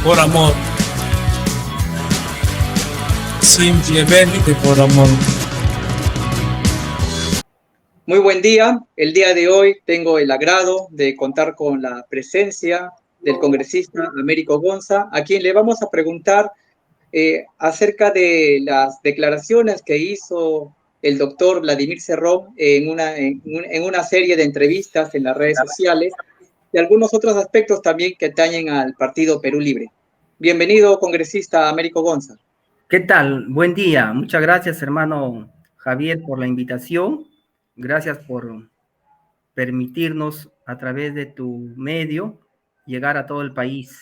por amor. Simplemente por amor. Muy buen día. El día de hoy tengo el agrado de contar con la presencia del congresista Américo Gonza, a quien le vamos a preguntar acerca de las declaraciones que hizo el doctor Vladimir Cerrón en una serie de entrevistas en las redes sociales y algunos otros aspectos también que atañen al Partido Perú Libre. Bienvenido, congresista Américo Gonza. ¿Qué tal? Buen día. Muchas gracias, hermano Javier, por la invitación. Gracias por permitirnos, a través de tu medio, llegar a todo el país.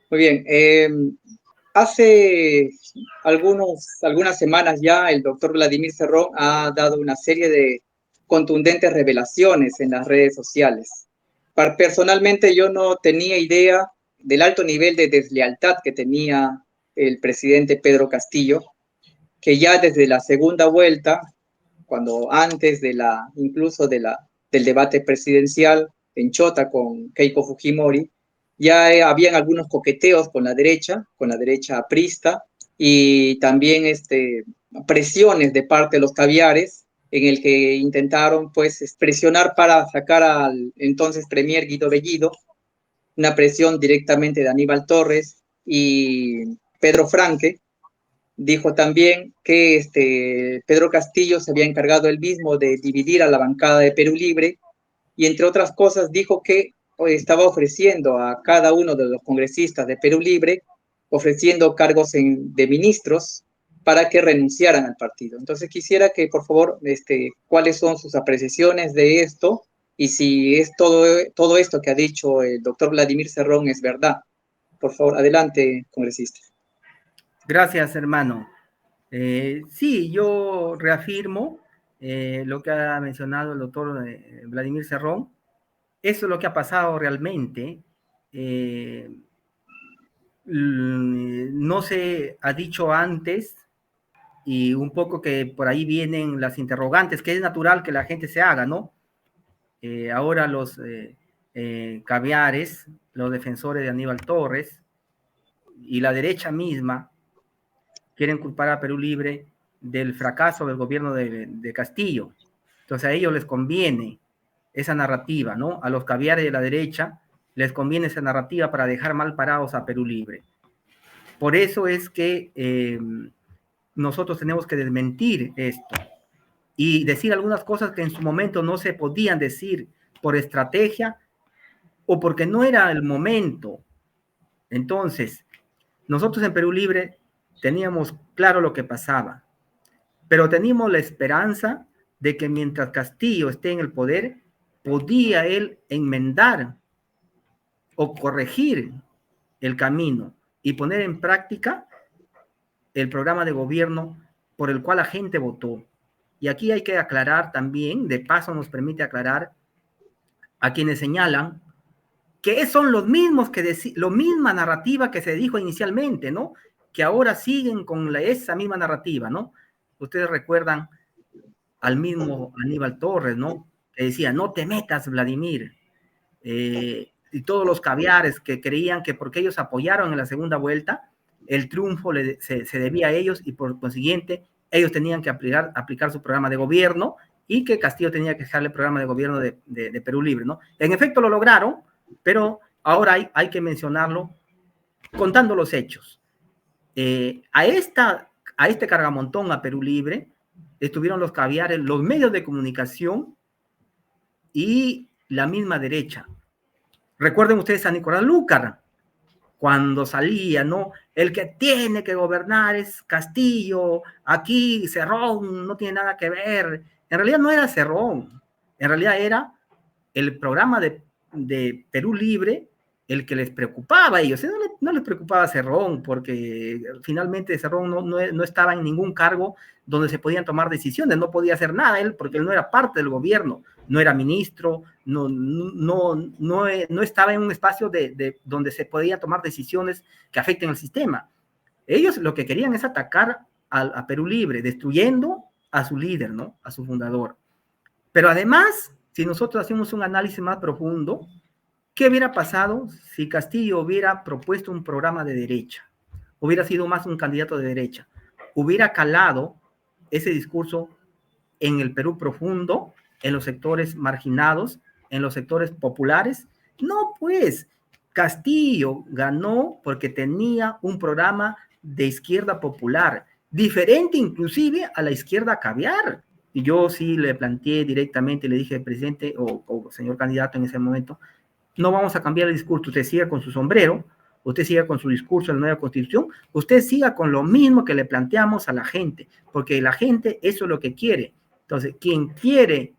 Muy bien. Hace algunas semanas ya el doctor Vladimir Cerrón ha dado una serie de contundentes revelaciones en las redes sociales. Personalmente yo no tenía idea del alto nivel de deslealtad que tenía el presidente Pedro Castillo, que ya desde la segunda vuelta, cuando antes incluso del debate presidencial en Chota con Keiko Fujimori, ya habían algunos coqueteos con la derecha aprista, y también presiones de parte de los caviares, en el que intentaron pues presionar para sacar al entonces premier Guido Bellido, una presión directamente de Aníbal Torres y Pedro Franque. Dijo también que Pedro Castillo se había encargado él mismo de dividir a la bancada de Perú Libre, y entre otras cosas dijo que estaba ofreciendo a cada uno de los congresistas de Perú Libre, ofreciendo cargos de ministros para que renunciaran al partido. Entonces quisiera que, por favor, cuáles son sus apreciaciones de esto y si es todo esto que ha dicho el doctor Vladimir Cerrón es verdad. Por favor, adelante, congresista. Gracias, hermano. Sí, yo reafirmo lo que ha mencionado el doctor Vladimir Cerrón. Eso es lo que ha pasado realmente. No se ha dicho antes, y un poco que por ahí vienen las interrogantes, que es natural que la gente se haga, ¿no? Ahora los caviares, los defensores de Aníbal Torres y la derecha misma quieren culpar a Perú Libre del fracaso del gobierno de Castillo. Entonces a ellos les conviene esa narrativa, ¿no? A los caviares de la derecha les conviene esa narrativa para dejar mal parados a Perú Libre. Por eso es que nosotros tenemos que desmentir esto y decir algunas cosas que en su momento no se podían decir por estrategia o porque no era el momento. Entonces, nosotros en Perú Libre teníamos claro lo que pasaba, pero teníamos la esperanza de que mientras Castillo esté en el poder, podía él enmendar o corregir el camino y poner en práctica el programa de gobierno por el cual la gente votó. Y aquí hay que aclarar también, de paso nos permite aclarar a quienes señalan que son los mismos la misma narrativa que se dijo inicialmente, ¿no? Que ahora siguen con esa misma narrativa, ¿no? Ustedes recuerdan al mismo Aníbal Torres, ¿no? Que decía, no te metas, Vladimir. Y todos los caviares que creían que porque ellos apoyaron en la segunda vuelta, el triunfo se debía a ellos y por consiguiente ellos tenían que aplicar su programa de gobierno y que Castillo tenía que dejarle el programa de gobierno de Perú Libre, ¿no? En efecto lo lograron, pero ahora hay que mencionarlo contando los hechos. A este cargamontón, a Perú Libre, estuvieron los caviares, los medios de comunicación y la misma derecha. Recuerden ustedes a Nicolás Lúcar, cuando salía, ¿no? El que tiene que gobernar es Castillo, aquí Cerrón no tiene nada que ver. En realidad no era Cerrón, en realidad era el programa de Perú Libre el que les preocupaba a ellos. No les preocupaba Cerrón, porque finalmente Cerrón no estaba en ningún cargo donde se podían tomar decisiones, no podía hacer nada él, porque él no era parte del gobierno, no era ministro, no estaba en un espacio donde se podían tomar decisiones que afecten al sistema. Ellos lo que querían es atacar a Perú Libre, destruyendo a su líder, ¿no? A su fundador. Pero además, si nosotros hacemos un análisis más profundo, ¿Qué hubiera pasado si Castillo hubiera propuesto un programa de derecha? Hubiera sido más un candidato de derecha. Hubiera calado ese discurso en el Perú profundo, en los sectores marginados, en los sectores populares. No, pues, Castillo ganó porque tenía un programa de izquierda popular, diferente inclusive a la izquierda caviar. Y yo sí le planteé directamente, le dije, presidente o señor candidato en ese momento, no vamos a cambiar el discurso, usted siga con su sombrero, usted siga con su discurso en la nueva constitución, usted siga con lo mismo que le planteamos a la gente, porque la gente eso es lo que quiere. Entonces, quien quiere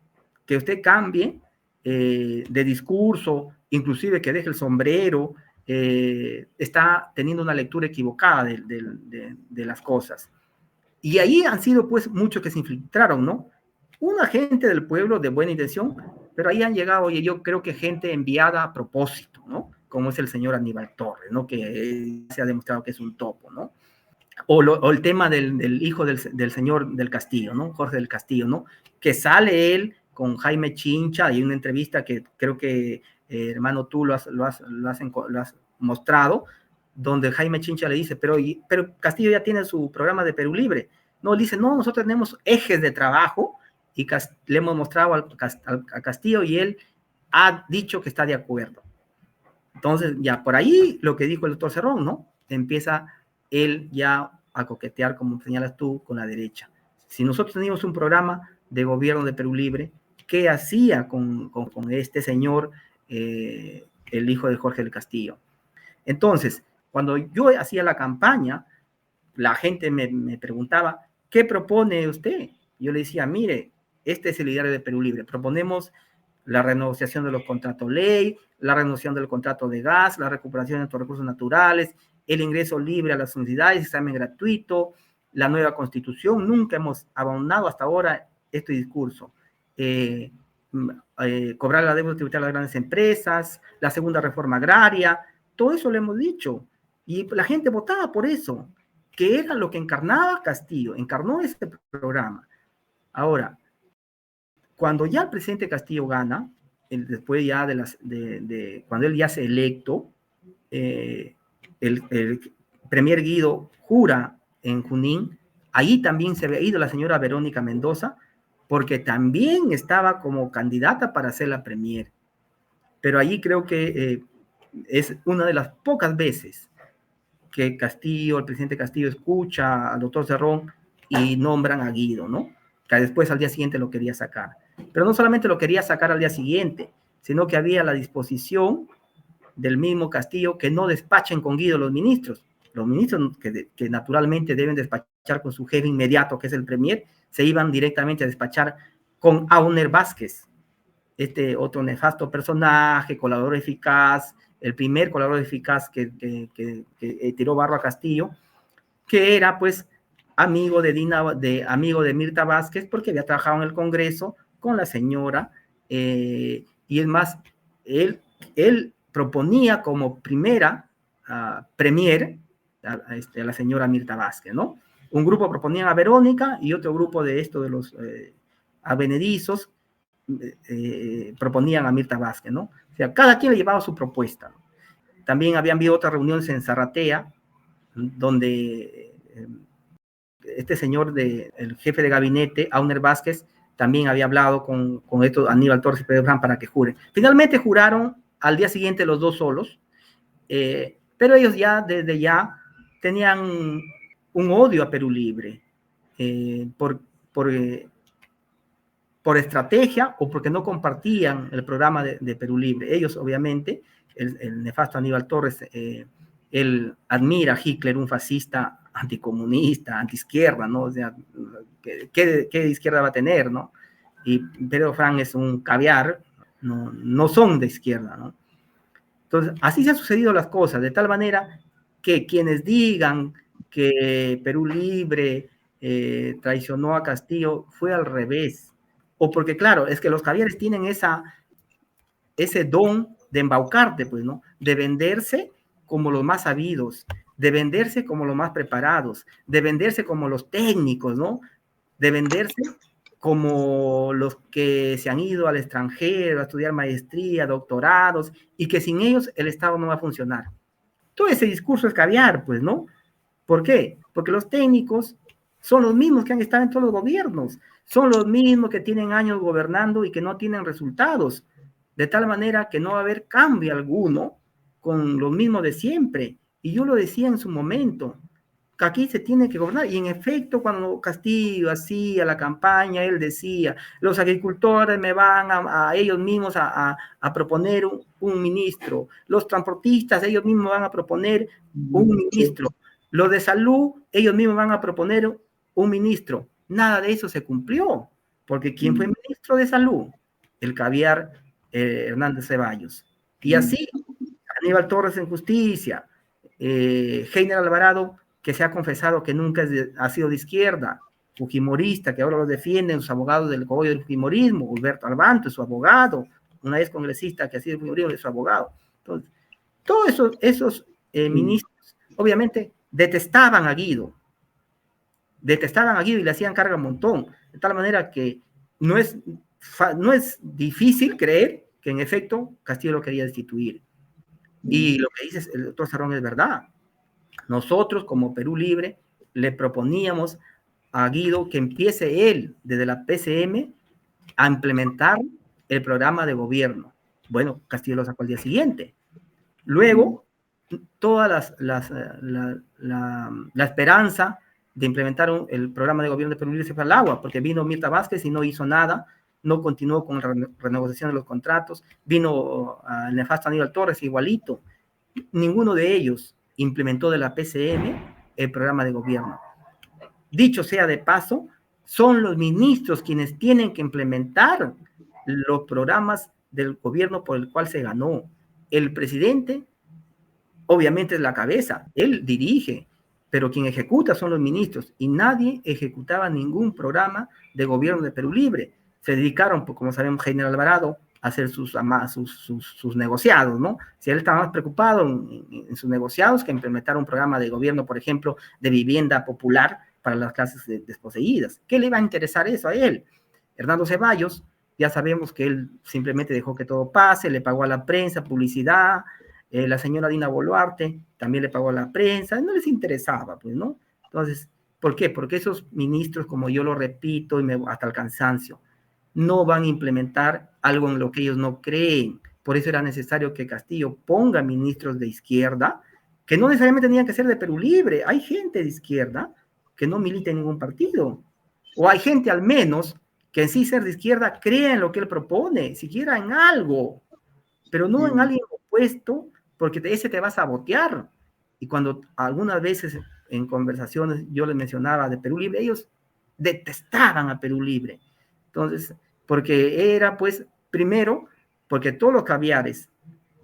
que usted cambie de discurso, inclusive que deje el sombrero, está teniendo una lectura equivocada de las cosas. Y ahí han sido pues muchos que se infiltraron, ¿no? Una gente del pueblo de buena intención, pero ahí han llegado, y yo creo que gente enviada a propósito, ¿no? Como es el señor Aníbal Torres, ¿no? Que se ha demostrado que es un topo, ¿no? O el tema del hijo del señor del Castillo, ¿no? Jorge del Castillo, ¿no? Que sale él con Jaime Chincha, y una entrevista que creo que, hermano, tú lo has mostrado, donde Jaime Chincha le dice, pero Castillo ya tiene su programa de Perú Libre. No, le dice, no, nosotros tenemos ejes de trabajo, y le hemos mostrado a Castillo, y él ha dicho que está de acuerdo. Entonces, ya por ahí lo que dijo el doctor Cerrón, ¿no? Empieza él ya a coquetear, como señalas tú, con la derecha. Si nosotros teníamos un programa de gobierno de Perú Libre, ¿qué hacía con este señor, el hijo de Jorge del Castillo? Entonces, cuando yo hacía la campaña, la gente me preguntaba, ¿qué propone usted? Yo le decía, mire, este es el ideario de Perú Libre. Proponemos la renegociación de los contratos ley, la renovación del contrato de gas, la recuperación de nuestros recursos naturales, el ingreso libre a las universidades, examen gratuito, la nueva constitución. Nunca hemos abandonado hasta ahora este discurso. Cobrar la deuda tributaria a las grandes empresas, la segunda reforma agraria, todo eso lo hemos dicho. Y la gente votaba por eso, que era lo que encarnaba Castillo, encarnó este programa. Ahora, cuando ya el presidente Castillo gana, después ya cuando él ya se electo, el premier Guido jura en Junín, ahí también se había ido la señora Verónica Mendoza, porque también estaba como candidata para ser la premier. Pero allí creo que es una de las pocas veces que Castillo, el presidente Castillo, escucha al doctor Cerrón y nombran a Guido, ¿no? Que después al día siguiente lo quería sacar. Pero no solamente lo quería sacar al día siguiente, sino que había la disposición del mismo Castillo que no despachen con Guido los ministros. Los ministros que naturalmente deben despachar con su jefe inmediato, que es el premier, se iban directamente a despachar con Auner Vázquez, este otro nefasto personaje, colaborador eficaz, el primer colaborador eficaz que tiró barro a Castillo, que era pues amigo de Mirta Vázquez, porque había trabajado en el Congreso con la señora, y es más, él proponía como primera premier a la señora Mirta Vázquez, ¿no? Un grupo proponía a Verónica y otro grupo de los avenedizos proponían a Mirta Vázquez, ¿no? O sea, cada quien le llevaba su propuesta, ¿no? También habían habido otras reuniones en Zarratea, donde este señor, el jefe de gabinete, Auner Vázquez, también había hablado con esto, Aníbal Torres y Pedro Fran, para que juren. Finalmente juraron al día siguiente los dos solos, pero ellos ya, desde ya, tenían un odio a Perú Libre, por estrategia o porque no compartían el programa de Perú Libre. Ellos, obviamente, el nefasto Aníbal Torres, él admira a Hitler, un fascista anticomunista, antiizquierda, ¿no? O sea, ¿qué izquierda va a tener, no? Y Pedro Fran es un caviar, no son de izquierda, ¿no? Entonces, así se han sucedido las cosas, de tal manera que quienes digan que Perú Libre traicionó a Castillo, fue al revés. O porque, claro, es que los caviares tienen ese don de embaucarte, pues, ¿no? De venderse como los más sabidos, de venderse como los más preparados, de venderse como los técnicos, ¿no? De venderse como los que se han ido al extranjero a estudiar maestría, doctorados, y que sin ellos el Estado no va a funcionar. Todo ese discurso es caviar, pues, ¿no? ¿Por qué? Porque los técnicos son los mismos que han estado en todos los gobiernos, son los mismos que tienen años gobernando y que no tienen resultados, de tal manera que no va a haber cambio alguno con lo mismo de siempre. Y yo lo decía en su momento, que aquí se tiene que gobernar. Y en efecto, cuando Castillo hacía la campaña, él decía, los agricultores me van a ellos mismos a proponer un ministro, los transportistas ellos mismos van a proponer un ministro, los de salud ellos mismos van a proponer un ministro. Nada de eso se cumplió, porque ¿quién fue ministro de salud? El caviar Hernández Ceballos. Y así, Aníbal Torres en justicia, Heiner Alvarado, que se ha confesado que nunca ha sido de izquierda, fujimorista, que ahora lo defienden sus abogados del cogollo del fujimorismo, Humberto Albanto es su abogado, una ex congresista que ha sido fujimorismo es su abogado. Entonces, todos esos ministros, obviamente, detestaban a Guido y le hacían carga un montón, de tal manera que no es difícil creer que en efecto Castillo lo quería destituir. Y lo que dice el doctor Cerrón es verdad. Nosotros, como Perú Libre, le proponíamos a Guido que empiece él, desde la PCM, a implementar el programa de gobierno. Bueno, Castillo lo sacó al día siguiente. Luego, toda la esperanza de implementar el programa de gobierno de Perú Libre se fue al agua, porque vino Mirta Vázquez y no hizo nada, no continuó con la renegociación de los contratos, vino el nefasto Aníbal Torres igualito. Ninguno de ellos implementó de la PCM el programa de gobierno. Dicho sea de paso, son los ministros quienes tienen que implementar los programas del gobierno por el cual se ganó. El presidente, obviamente, es la cabeza, él dirige, pero quien ejecuta son los ministros, y nadie ejecutaba ningún programa de gobierno de Perú Libre. Se dedicaron, como sabemos, Heiner Alvarado a hacer sus negociados, ¿no? Si él estaba más preocupado en sus negociados que implementar un programa de gobierno, por ejemplo, de vivienda popular para las clases desposeídas. ¿Qué le iba a interesar eso a él? Hernando Ceballos, ya sabemos que él simplemente dejó que todo pase, le pagó a la prensa publicidad, la señora Dina Boluarte también le pagó a la prensa, no les interesaba, pues, ¿no? Entonces, ¿por qué? Porque esos ministros, como yo lo repito y hasta el cansancio, no van a implementar algo en lo que ellos no creen. Por eso era necesario que Castillo ponga ministros de izquierda, que no necesariamente tenían que ser de Perú Libre. Hay gente de izquierda que no milita en ningún partido. O hay gente al menos que en sí ser de izquierda crea en lo que él propone, siquiera en algo, pero no en alguien opuesto, porque ese te va a sabotear. Y cuando algunas veces en conversaciones yo les mencionaba de Perú Libre, ellos detestaban a Perú Libre. Entonces, porque era, pues, primero, porque todos los caviares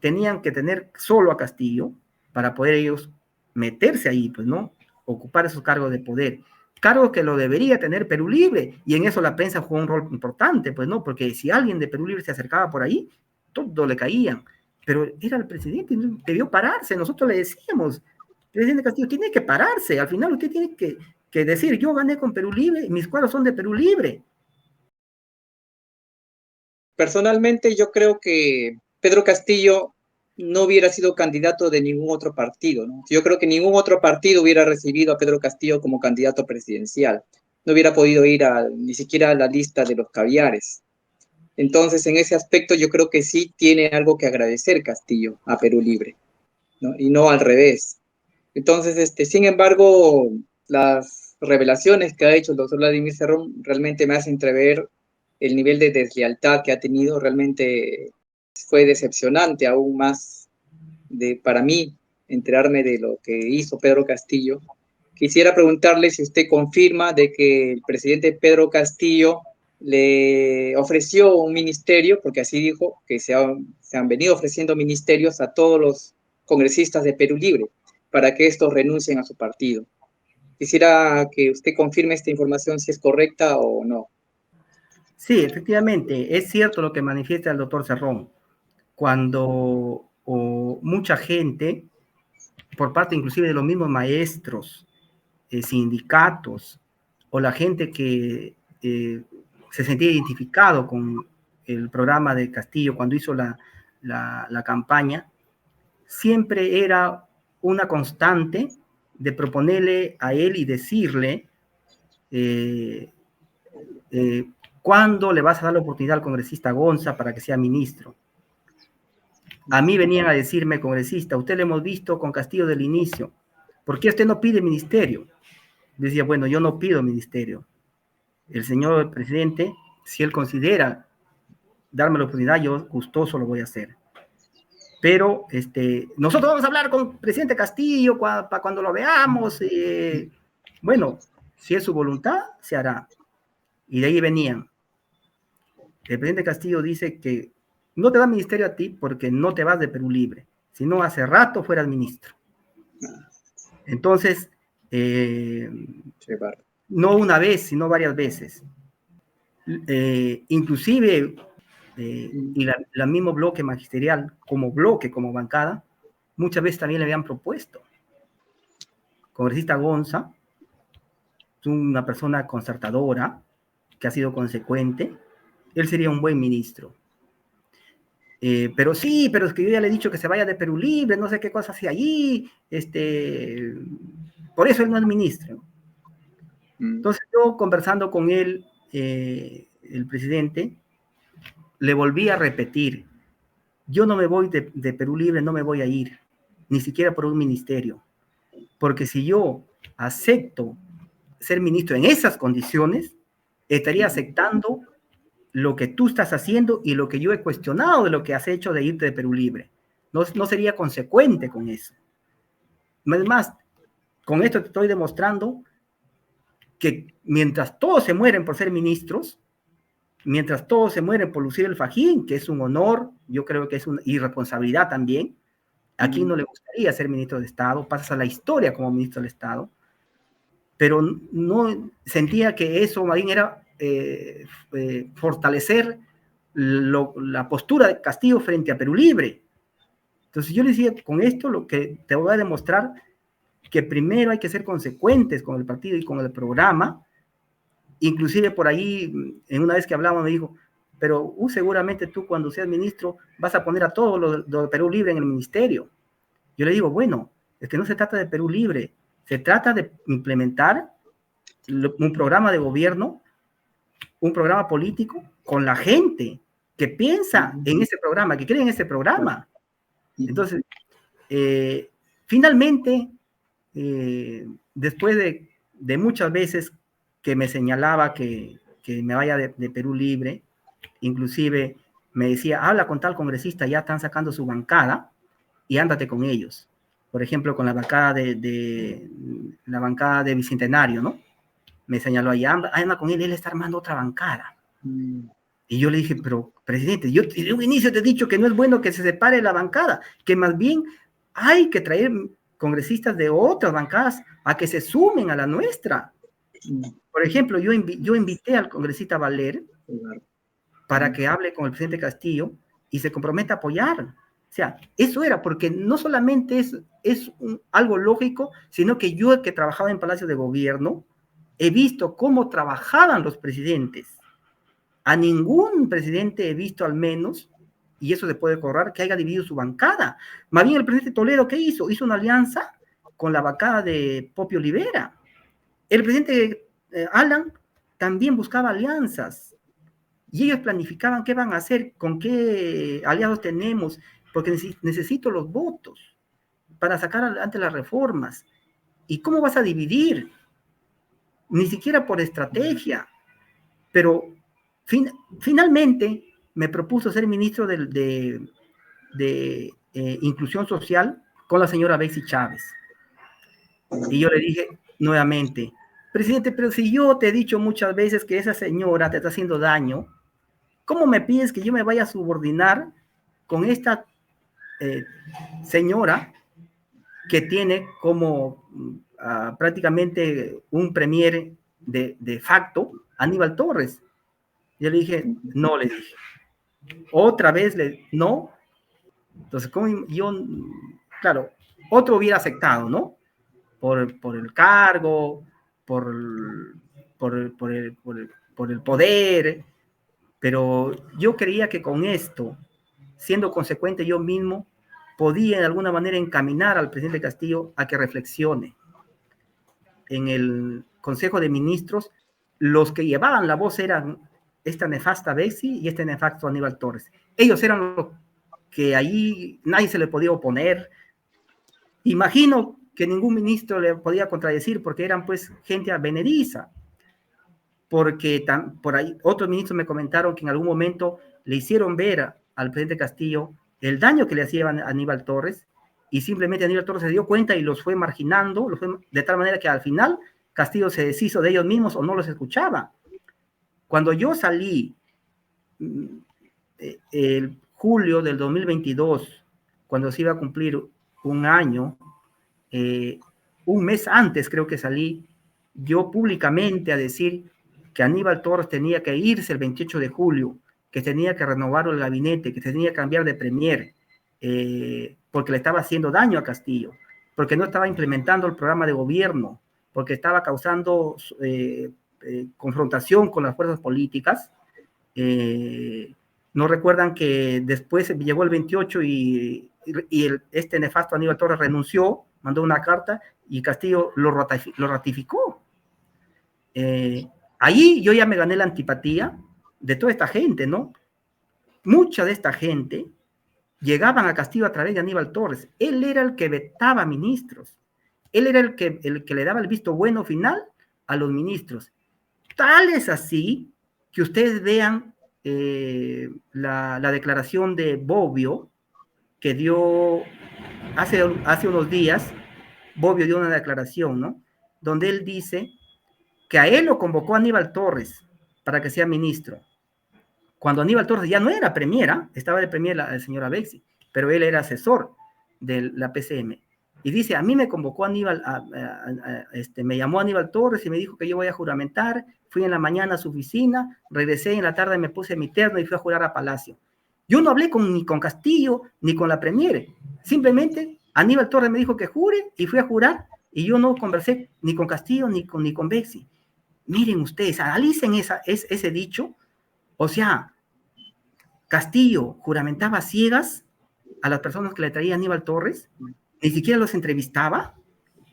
tenían que tener solo a Castillo para poder ellos meterse ahí, pues, ¿no? Ocupar esos cargos de poder. Cargos que lo debería tener Perú Libre, y en eso la prensa jugó un rol importante, pues, ¿no? Porque si alguien de Perú Libre se acercaba por ahí, todo le caían. Pero era el presidente, debió pararse. Nosotros le decíamos, presidente Castillo, tiene que pararse. Al final usted tiene que decir, yo gané con Perú Libre, mis cuadros son de Perú Libre. Personalmente, yo creo que Pedro Castillo no hubiera sido candidato de ningún otro partido, ¿no? Yo creo que ningún otro partido hubiera recibido a Pedro Castillo como candidato presidencial. No hubiera podido ir ni siquiera a la lista de los caviares. Entonces, en ese aspecto, yo creo que sí tiene algo que agradecer Castillo a Perú Libre, ¿no? Y no al revés. Entonces, sin embargo, las revelaciones que ha hecho el doctor Vladimir Cerrón realmente me hacen entrever el nivel de deslealtad que ha tenido. Realmente fue decepcionante aún más para mí enterarme de lo que hizo Pedro Castillo. Quisiera preguntarle si usted confirma de que el presidente Pedro Castillo le ofreció un ministerio, porque así dijo, que se han venido ofreciendo ministerios a todos los congresistas de Perú Libre para que estos renuncien a su partido. Quisiera que usted confirme esta información si es correcta o no. Sí, efectivamente, es cierto lo que manifiesta el doctor Cerrón. Cuando mucha gente, por parte inclusive de los mismos maestros, sindicatos, o la gente que se sentía identificado con el programa de Castillo cuando hizo la campaña, siempre era una constante de proponerle a él y decirle cuándo le vas a dar la oportunidad al congresista Gonza para que sea ministro. A mí venían a decirme, congresista, usted lo hemos visto con Castillo del inicio, ¿por qué usted no pide ministerio? Decía, bueno, yo no pido ministerio. El señor presidente, si él considera darme la oportunidad, yo gustoso lo voy a hacer. Pero nosotros vamos a hablar con el presidente Castillo para cuando lo veamos. Bueno, si es su voluntad, se hará. Y de ahí venían. El presidente Castillo dice que no te da ministerio a ti porque no te vas de Perú Libre, sino hace rato fueras ministro. Entonces, no una vez, sino varias veces. Inclusive, y la mismo bloque magisterial, como bloque, como bancada, muchas veces también le habían propuesto. Congresista Gonza, es una persona concertadora, que ha sido consecuente, él sería un buen ministro. Pero sí, pero es que yo ya le he dicho que se vaya de Perú Libre, no sé qué cosa hace allí, por eso él no es ministro. Entonces yo conversando con él, el presidente, le volví a repetir, yo no me voy de Perú Libre, no me voy a ir, ni siquiera por un ministerio, porque si yo acepto ser ministro en esas condiciones, estaría aceptando lo que tú estás haciendo y lo que yo he cuestionado de lo que has hecho de irte de Perú Libre. No sería consecuente con eso. Además, con esto te estoy demostrando que mientras todos se mueren por ser ministros, mientras todos se mueren por lucir el fajín, que es un honor, yo creo que es una irresponsabilidad también, a quien no le gustaría ser ministro de Estado, pasas a la historia como ministro del Estado, pero no sentía que eso más bien era fortalecer la postura de Castillo frente a Perú Libre. Entonces yo le decía, con esto lo que te voy a demostrar que primero hay que ser consecuentes con el partido y con el programa. Inclusive por ahí, en una vez que hablamos, me dijo, pero seguramente tú cuando seas ministro vas a poner a todos los de Perú Libre en el ministerio. Yo le digo, bueno, es que no se trata de Perú Libre, se trata de implementar un programa de gobierno, un programa político con la gente que piensa en ese programa, que cree en ese programa. Entonces, finalmente, después de muchas veces que me señalaba que me vaya de Perú Libre, inclusive me decía, habla con tal congresista, ya están sacando su bancada y ándate con ellos. Por ejemplo, con la bancada la bancada de Bicentenario, ¿no? Me señaló ahí, anda con él está armando otra bancada. Y yo le dije, pero presidente, yo desde un inicio te he dicho que no es bueno que se separe la bancada, que más bien hay que traer congresistas de otras bancadas a que se sumen a la nuestra. Por ejemplo, yo invité al congresista Valer para que hable con el presidente Castillo y se comprometa a apoyar. O sea, eso era, porque no solamente es algo lógico, sino que yo, que trabajaba en Palacio de Gobierno, he visto cómo trabajaban los presidentes. A ningún presidente he visto al menos, y eso se puede corroborar, que haya dividido su bancada. Más bien el presidente Toledo, ¿qué hizo? Hizo una alianza con la bancada de Popio Olivera. El presidente Alan también buscaba alianzas. Y ellos planificaban qué van a hacer, con qué aliados tenemos, porque necesito los votos para sacar adelante las reformas. ¿Y cómo vas a dividir? Ni siquiera por estrategia. Pero finalmente me propuso ser ministro de Inclusión Social con la señora Betsy Chávez. Y yo le dije nuevamente, presidente, pero si yo te he dicho muchas veces que esa señora te está haciendo daño, ¿cómo me pides que yo me vaya a subordinar con esta señora que tiene como prácticamente un premier de facto, Aníbal Torres? Yo le dije, no, le dije. Otra vez, no. Entonces, como yo, claro, otro hubiera aceptado, ¿no? Por el cargo, por por el poder, pero yo creía que con esto, siendo consecuente yo mismo, podía de alguna manera encaminar al presidente Castillo a que reflexione. En el Consejo de Ministros, los que llevaban la voz eran esta nefasta Bexi y este nefasto Aníbal Torres. Ellos eran los que ahí nadie se le podía oponer. Imagino que ningún ministro le podía contradecir porque eran pues gente advenediza. Porque por ahí otros ministros me comentaron que en algún momento le hicieron ver al presidente Castillo el daño que le hacía a Aníbal Torres y simplemente Aníbal Torres se dio cuenta y los fue marginando, de tal manera que al final Castillo se deshizo de ellos mismos o no los escuchaba. Cuando yo salí el julio del 2022, cuando se iba a cumplir un año, un mes antes creo que salí yo públicamente a decir que Aníbal Torres tenía que irse el 28 de julio, que tenía que renovar el gabinete, que tenía que cambiar de premier, porque le estaba haciendo daño a Castillo, porque no estaba implementando el programa de gobierno, porque estaba causando confrontación con las fuerzas políticas. No recuerdan que después llegó el 28 y este nefasto Aníbal Torres renunció, mandó una carta y Castillo lo ratificó. Ahí yo ya me gané la antipatía de toda esta gente, ¿no? Mucha de esta gente llegaban a Castillo a través de Aníbal Torres. Él era el que vetaba ministros. Él era el que le daba el visto bueno final a los ministros. Tal es así que ustedes vean la declaración de Bobbio que dio hace unos días. Bobbio dio una declaración, ¿no? Donde él dice que a él lo convocó Aníbal Torres para que sea ministro. Cuando Aníbal Torres ya no era premier, estaba de premier la señora Bexi, pero él era asesor de la PCM. Y dice, a mí me convocó Aníbal, me llamó Aníbal Torres y me dijo que yo voy a juramentar, fui en la mañana a su oficina, regresé en la tarde, me puse mi terno y fui a jurar a Palacio. Yo no hablé ni con Castillo ni con la premier, simplemente Aníbal Torres me dijo que jure y fui a jurar y yo no conversé ni con Castillo ni con Bexi. Miren ustedes, analicen ese dicho. O sea, Castillo juramentaba ciegas a las personas que le traía Aníbal Torres, ni siquiera los entrevistaba,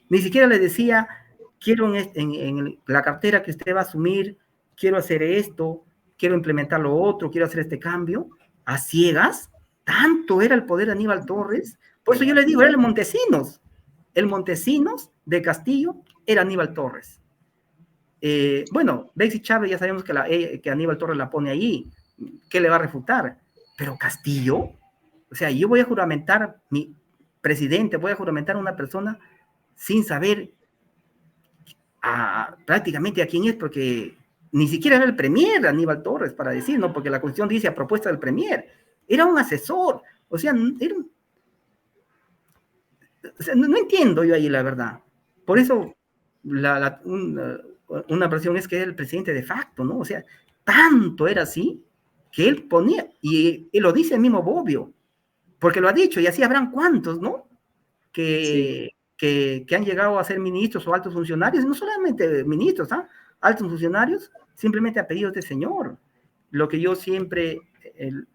ni siquiera le decía, quiero en la cartera que usted va a asumir, quiero hacer esto, quiero implementar lo otro, quiero hacer este cambio, a ciegas. Tanto era el poder de Aníbal Torres. Por eso yo le digo, era el Montesinos de Castillo era Aníbal Torres. Bueno, Bexi Chávez ya sabemos que Aníbal Torres la pone ahí, ¿qué le va a refutar? Pero Castillo, o sea, yo voy a juramentar mi presidente, voy a juramentar a una persona sin saber prácticamente a quién es, porque ni siquiera era el premier Aníbal Torres para decir, ¿no? Porque la Constitución dice a propuesta del premier, era un asesor, o sea, no entiendo yo ahí la verdad. Por eso una versión es que era el presidente de facto, ¿no? O sea, tanto era así que él ponía, y lo dice el mismo Bobbio, porque lo ha dicho, y así habrán cuantos, ¿no? Que han llegado a ser ministros o altos funcionarios, no solamente ministros, altos funcionarios, simplemente a pedidos de señor. Lo que yo siempre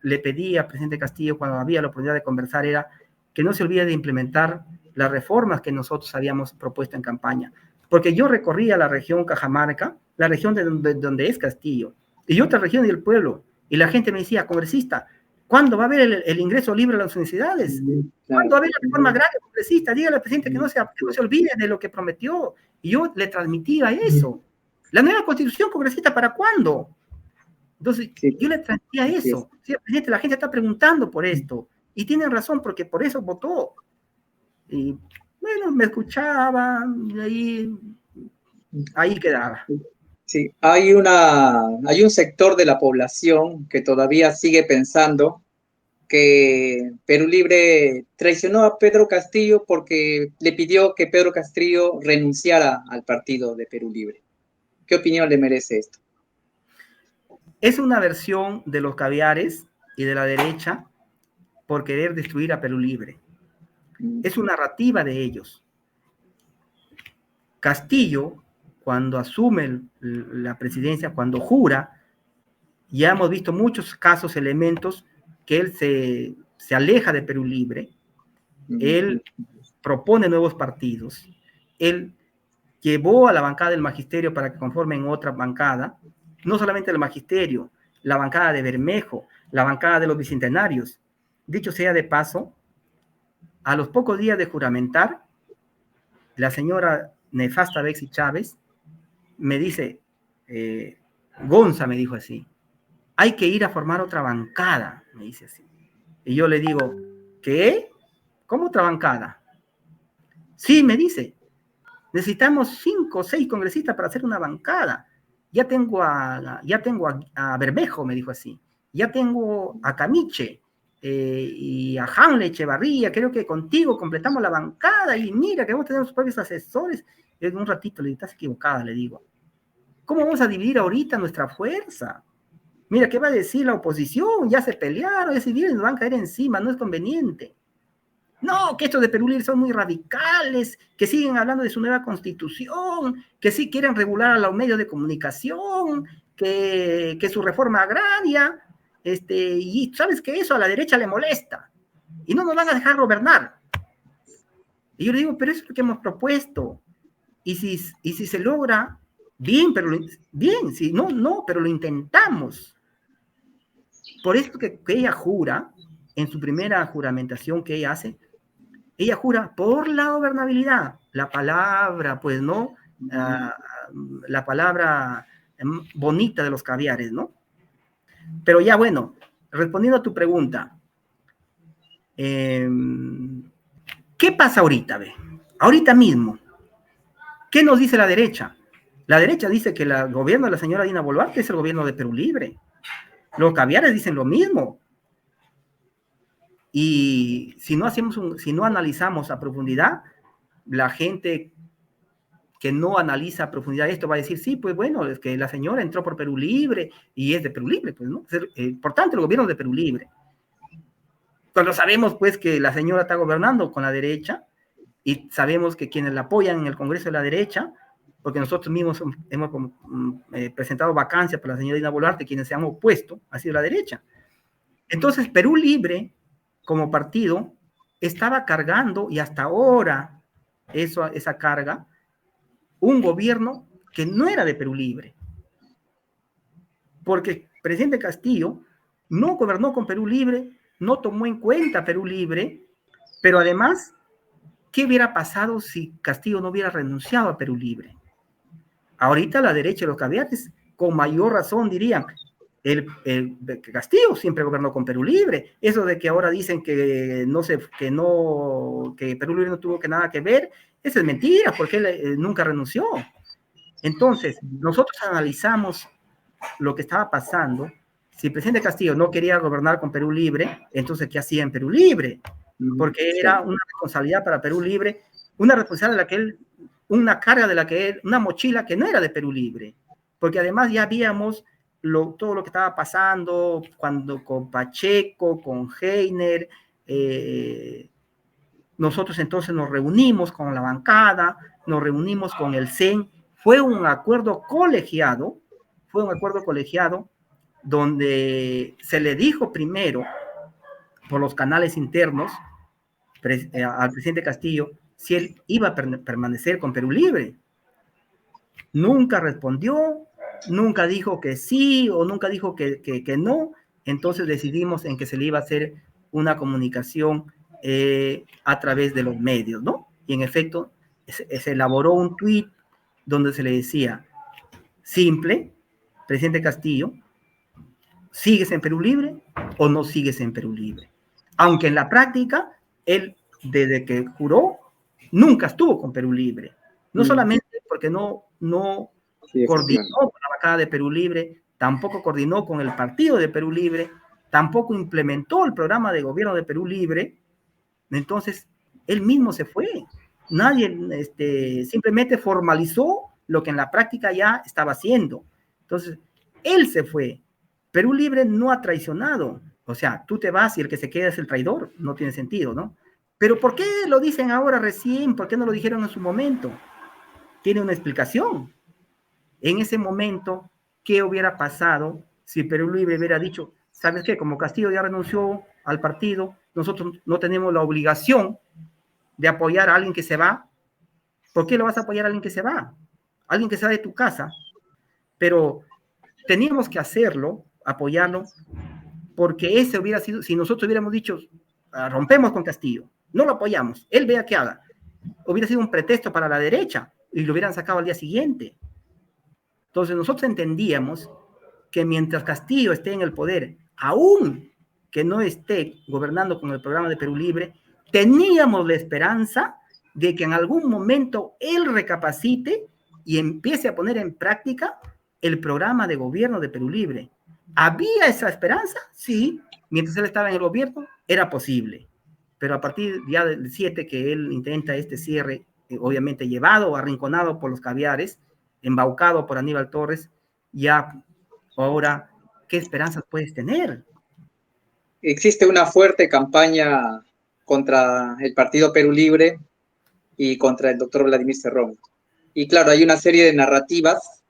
le pedí al presidente Castillo cuando había la oportunidad de conversar era que no se olvide de implementar las reformas que nosotros habíamos propuesto en campaña. Porque yo recorría la región Cajamarca, la región de donde es Castillo, y otras regiones del pueblo, y la gente me decía, congresista, ¿cuándo va a haber el ingreso libre a las universidades? ¿Cuándo va a haber la reforma agraria, congresista? Dígale al presidente que no se olvide de lo que prometió. Y yo le transmitía eso. La nueva constitución, congresista, ¿para cuándo? Entonces, yo le transmitía eso. Sí, presidente, la gente está preguntando por esto. Y tienen razón, porque por eso votó. Y bueno, me escuchaban, y ahí quedaba. Sí, hay un sector de la población que todavía sigue pensando que Perú Libre traicionó a Pedro Castillo porque le pidió que Pedro Castillo renunciara al partido de Perú Libre. ¿Qué opinión le merece esto? Es una versión de los caviares y de la derecha por querer destruir a Perú Libre. Es una narrativa de ellos. Castillo cuando asume la presidencia, cuando jura, ya hemos visto muchos casos, elementos, que él se aleja de Perú Libre, él propone nuevos partidos, él llevó a la bancada del magisterio para que conformen otra bancada, no solamente el magisterio, la bancada de Bermejo, la bancada de los bicentenarios. Dicho sea de paso, a los pocos días de juramentar, la señora nefasta Bexy Chávez me dice, Gonza me dijo así, hay que ir a formar otra bancada, me dice así. Y yo le digo, ¿qué? ¿Cómo otra bancada? Sí, me dice, necesitamos 5 o 6 congresistas para hacer una bancada. Ya tengo a Bermejo, me dijo así. Ya tengo a Camiche y a Hanle Echevarría. Creo que contigo completamos la bancada y mira que vamos a tener los propios asesores. En un ratito le digo, estás equivocada, le digo. ¿Cómo vamos a dividir ahorita nuestra fuerza? Mira, ¿qué va a decir la oposición? Ya se pelearon, ya se vienen, nos van a caer encima, no es conveniente. No, que estos de Perú Libre son muy radicales, que siguen hablando de su nueva constitución, que sí quieren regular a los medios de comunicación, que su reforma agraria, y sabes que eso a la derecha le molesta, y no nos van a dejar gobernar. Y yo le digo, pero eso es lo que hemos propuesto, y si se logra, bien, si no, pero lo intentamos. Por eso que ella jura, en su primera juramentación que ella hace, ella jura por la gobernabilidad, la palabra, pues, ¿no? La palabra bonita de los caviares, ¿no? Pero ya, bueno, respondiendo a tu pregunta, ¿qué pasa ahorita, ve? Ahorita mismo, ¿qué nos dice la derecha? La derecha dice que el gobierno de la señora Dina Boluarte es el gobierno de Perú Libre. Los caviares dicen lo mismo. Y si no analizamos a profundidad, la gente que no analiza a profundidad esto va a decir, sí, pues bueno, es que la señora entró por Perú Libre y es de Perú Libre, pues, ¿no? Por tanto, el gobierno es de Perú Libre. Cuando sabemos, pues, que la señora está gobernando con la derecha y sabemos que quienes la apoyan en el Congreso de la derecha, porque nosotros mismos hemos presentado vacancias para la señora Dina Boluarte, quienes se han opuesto, ha sido la derecha. Entonces, Perú Libre, como partido, estaba cargando, y hasta ahora esa carga, un gobierno que no era de Perú Libre. Porque el presidente Castillo no gobernó con Perú Libre, no tomó en cuenta Perú Libre, pero además, ¿qué hubiera pasado si Castillo no hubiera renunciado a Perú Libre? Ahorita la derecha y los caviares, con mayor razón, dirían, que Castillo siempre gobernó con Perú Libre. Eso de que ahora dicen que Perú Libre no tuvo nada que ver, eso es mentira, porque él nunca renunció. Entonces, nosotros analizamos lo que estaba pasando. Si el presidente Castillo no quería gobernar con Perú Libre, entonces, ¿qué hacía en Perú Libre? Porque era una responsabilidad para Perú Libre, una responsabilidad de la que él, una carga de la que él, una mochila que no era de Perú Libre, porque además ya habíamos todo lo que estaba pasando cuando con Pacheco, con Heiner, nosotros entonces nos reunimos con la bancada, nos reunimos con el CEN, fue un acuerdo colegiado donde se le dijo primero por los canales internos al presidente Castillo si él iba a permanecer con Perú Libre. Nunca respondió, nunca dijo que sí o nunca dijo que no. Entonces decidimos en que se le iba a hacer una comunicación a través de los medios, ¿no? Y en efecto se elaboró un tuit donde se le decía, simple, presidente Castillo, ¿sigues en Perú Libre o no sigues en Perú Libre? Aunque en la práctica, él, desde que juró, nunca estuvo con Perú Libre. No solamente porque no coordinó con la bancada de Perú Libre, tampoco coordinó con el partido de Perú Libre, tampoco implementó el programa de gobierno de Perú Libre. Entonces, él mismo se fue. Nadie simplemente formalizó lo que en la práctica ya estaba haciendo. Entonces, él se fue. Perú Libre no ha traicionado. O sea, tú te vas y el que se queda es el traidor. No tiene sentido, ¿no? Pero ¿por qué lo dicen ahora recién? ¿Por qué no lo dijeron en su momento? Tiene una explicación. En ese momento, ¿qué hubiera pasado si Perú Libre hubiera dicho, ¿sabes qué? Como Castillo ya renunció al partido, nosotros no tenemos la obligación de apoyar a alguien que se va. ¿Por qué lo vas a apoyar a alguien que se va? Alguien que se va de tu casa. Pero teníamos que hacerlo, apoyarlo, porque ese hubiera sido, si nosotros hubiéramos dicho, rompemos con Castillo, no lo apoyamos, él vea qué haga, hubiera sido un pretexto para la derecha y lo hubieran sacado al día siguiente. Entonces nosotros entendíamos que mientras Castillo esté en el poder, aún que no esté gobernando con el programa de Perú Libre, teníamos la esperanza de que en algún momento él recapacite y empiece a poner en práctica el programa de gobierno de Perú Libre. ¿Había esa esperanza? Sí. Mientras él estaba en el gobierno, era posible. Pero a partir ya del 7 que él intenta este cierre, obviamente llevado o arrinconado por los caviares, embaucado por Aníbal Torres, ya ahora, ¿qué esperanzas puedes tener? Existe una fuerte campaña contra el Partido Perú Libre y contra el doctor Vladimir Cerrón. Y claro, hay una serie de narrativas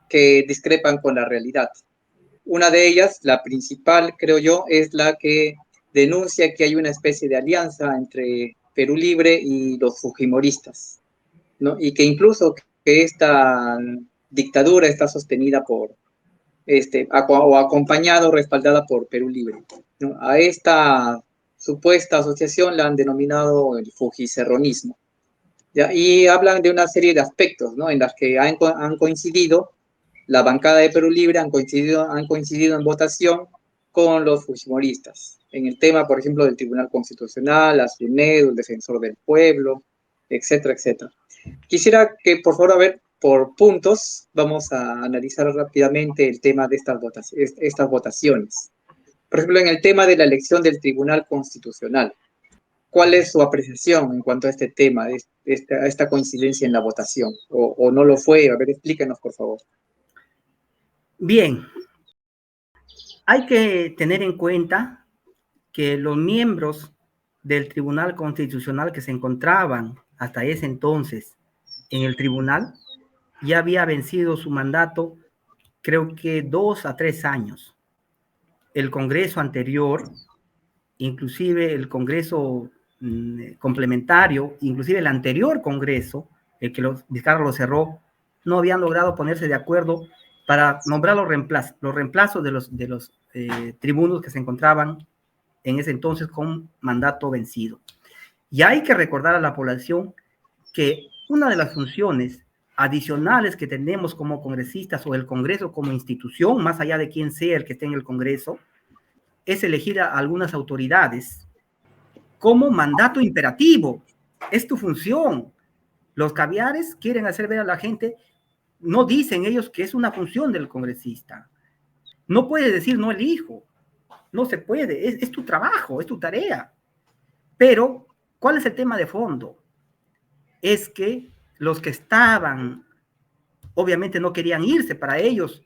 que discrepan con la realidad. Una de ellas, la principal, creo yo, es la que denuncia que hay una especie de alianza entre Perú Libre y los fujimoristas, ¿no? Y que incluso que esta dictadura está sostenida por, o acompañado o respaldada por Perú Libre, ¿no? A esta supuesta asociación la han denominado el fujicerronismo. ¿Ya? Y hablan de una serie de aspectos, ¿no? En las que han coincidido la bancada de Perú Libre, han coincidido en votación con los fujimoristas. En el tema, por ejemplo, del Tribunal Constitucional, la SUNEDU, el Defensor del Pueblo, etcétera, etcétera. Quisiera que, por favor, a ver, por puntos, vamos a analizar rápidamente el tema de estas votaciones. Por ejemplo, en el tema de la elección del Tribunal Constitucional, ¿cuál es su apreciación en cuanto a este tema, esta coincidencia en la votación? ¿O no lo fue? A ver, explíquenos, por favor. Bien, hay que tener en cuenta que los miembros del Tribunal Constitucional que se encontraban hasta ese entonces en el tribunal ya había vencido su mandato, creo que 2 a 3 años. El Congreso anterior, inclusive el Congreso complementario, inclusive el anterior Congreso, el que Vizcarra lo cerró, no habían logrado ponerse de acuerdo para nombrar los reemplazos de los tribunos que se encontraban en ese entonces con mandato vencido. Y hay que recordar a la población que una de las funciones adicionales que tenemos como congresistas o el Congreso como institución, más allá de quién sea el que esté en el Congreso, es elegir a algunas autoridades como mandato imperativo. Es tu función. Los caviares quieren hacer ver a la gente, no dicen ellos que es una función del congresista. No puedes decir no elijo. No se puede. Es tu trabajo, es tu tarea. Pero, ¿cuál es el tema de fondo? Es que los que estaban, obviamente no querían irse para ellos,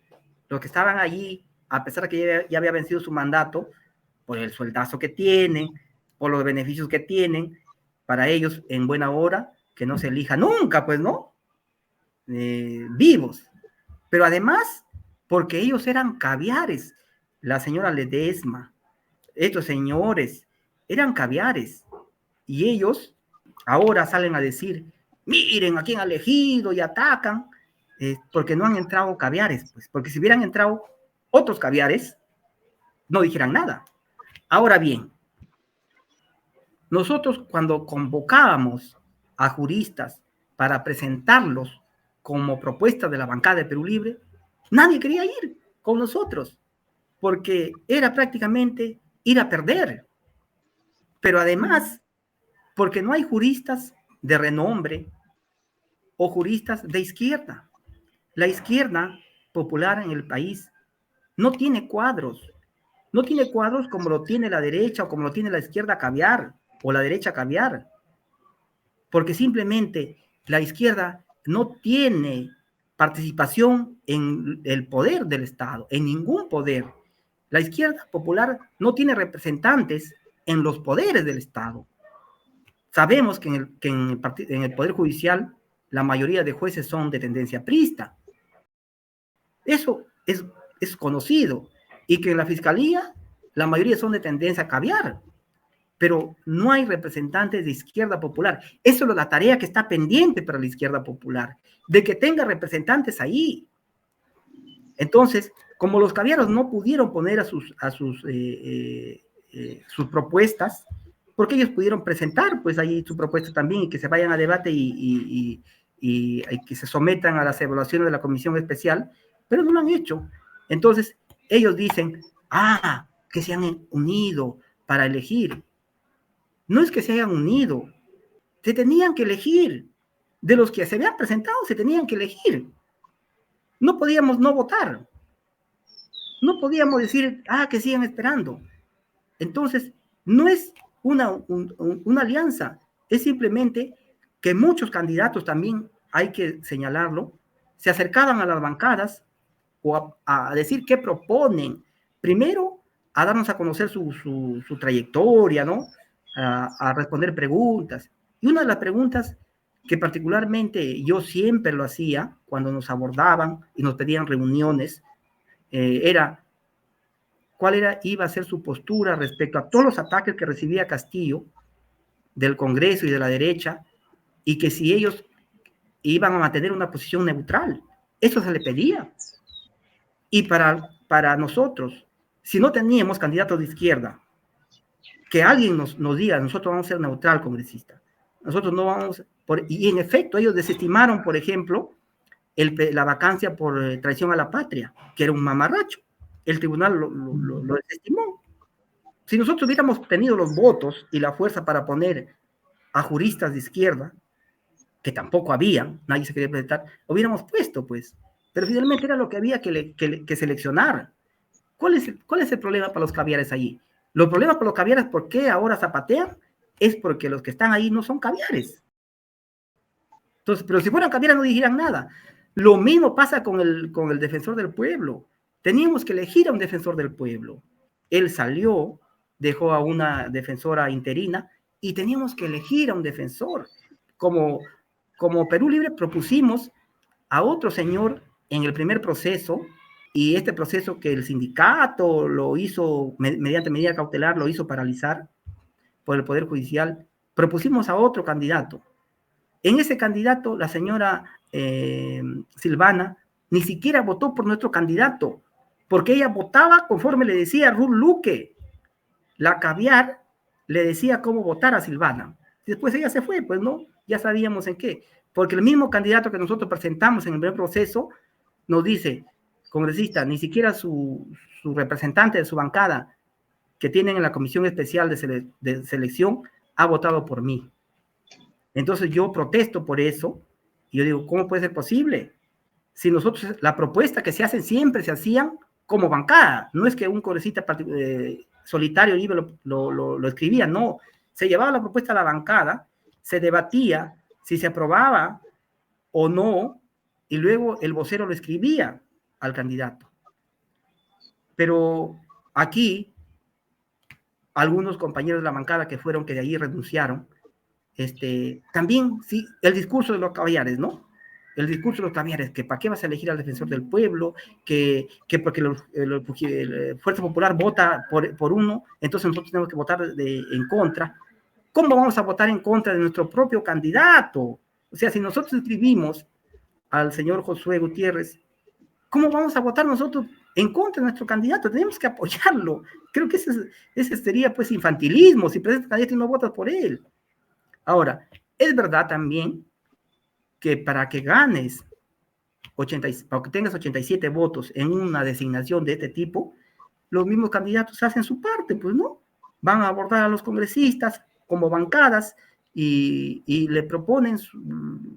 los que estaban allí, a pesar de que ya había vencido su mandato, por el sueldazo que tienen, por los beneficios que tienen, para ellos en buena hora, que no se elija nunca, pues, ¿no? Vivos. Pero además, porque ellos eran caviares, la señora Ledesma, estos señores, eran caviares, y ellos ahora salen a decir, miren a quién ha elegido y atacan, porque no han entrado caviares, pues, porque si hubieran entrado otros caviares, no dijeran nada. Ahora bien, nosotros cuando convocábamos a juristas para presentarlos como propuesta de la bancada de Perú Libre, nadie quería ir con nosotros, porque era prácticamente ir a perder. Pero además, porque no hay juristas de renombre o juristas de izquierda. La izquierda popular en el país no tiene cuadros. No tiene cuadros como lo tiene la derecha o como lo tiene la izquierda caviar o la derecha caviar. Porque simplemente la izquierda no tiene participación en el poder del Estado, en ningún poder. La izquierda popular no tiene representantes en los poderes del Estado. Sabemos que en el Poder Judicial la mayoría de jueces son de tendencia priista. Eso es conocido. Y que en la fiscalía la mayoría son de tendencia caviar, pero no hay representantes de izquierda popular. Eso es la tarea que está pendiente para la izquierda popular, de que tenga representantes ahí. Entonces, como los caviaros no pudieron poner sus propuestas, porque ellos pudieron presentar pues ahí su propuesta también y que se vayan a debate y que se sometan a las evaluaciones de la comisión especial, pero no lo han hecho. Entonces, ellos dicen, que se han unido para elegir. No es que se hayan unido, se tenían que elegir. De los que se habían presentado, se tenían que elegir. No podíamos no votar. No podíamos decir, que sigan esperando. Entonces, no es una alianza, es simplemente que muchos candidatos también, hay que señalarlo, se acercaban a las bancadas o a decir qué proponen. Primero, a darnos a conocer su trayectoria, ¿no? A responder preguntas. Y una de las preguntas que particularmente yo siempre lo hacía cuando nos abordaban y nos pedían reuniones, era cuál iba a ser su postura respecto a todos los ataques que recibía Castillo del Congreso y de la derecha, y que si ellos iban a mantener una posición neutral. Eso se le pedía. Y para nosotros, si no teníamos candidatos de izquierda, que alguien nos diga, nosotros vamos a ser neutral congresista. Nosotros no vamos... y en efecto, ellos desestimaron, por ejemplo, la vacancia por traición a la patria, que era un mamarracho. El tribunal lo desestimó. Si nosotros hubiéramos tenido los votos y la fuerza para poner a juristas de izquierda, que tampoco había, nadie se quería presentar, hubiéramos puesto, pues. Pero finalmente era lo que había que seleccionar. ¿Cuál es el problema para los caviares allí? Los problemas para los caviares, ¿por qué ahora zapatean? Es porque los que están ahí no son caviares. Entonces, pero si fueran caviares no dijeran nada. Lo mismo pasa con el defensor del pueblo. Teníamos que elegir a un defensor del pueblo. Él salió, dejó a una defensora interina y teníamos que elegir a un defensor. Como Perú Libre propusimos a otro señor en el primer proceso, y este proceso que el sindicato lo hizo mediante medida cautelar, lo hizo paralizar por el Poder Judicial, propusimos a otro candidato. En ese candidato, la señora Silvana ni siquiera votó por nuestro candidato, porque ella votaba conforme le decía Ruth Luque. La caviar le decía cómo votar a Silvana. Después ella se fue, pues no, ya sabíamos en qué. Porque el mismo candidato que nosotros presentamos en el primer proceso nos dice, congresista, ni siquiera su representante de su bancada que tienen en la comisión especial de selección ha votado por mí. Entonces yo protesto por eso y yo digo, ¿cómo puede ser posible? Si nosotros, la propuesta que se hacen siempre se hacían como bancada, no es que un congresista solitario lo escribía, no, se llevaba la propuesta a la bancada, se debatía si se aprobaba o no, y luego el vocero lo escribía al candidato. Pero aquí, algunos compañeros de la bancada que de ahí renunciaron, también, sí, el discurso de los caviares, ¿no? El discurso de los caviares, que para qué vas a elegir al defensor del pueblo, que porque la Fuerza Popular vota por uno, entonces nosotros tenemos que votar en contra. ¿Cómo vamos a votar en contra de nuestro propio candidato? O sea, si nosotros inscribimos al señor Josué Gutiérrez, ¿cómo vamos a votar nosotros en contra de nuestro candidato? Tenemos que apoyarlo. Creo que ese sería pues infantilismo, si presentas candidato y no votas por él. Ahora, es verdad también que para que ganes para que tengas 87 votos en una designación de este tipo, los mismos candidatos hacen su parte, pues no, van a abordar a los congresistas como bancadas y le proponen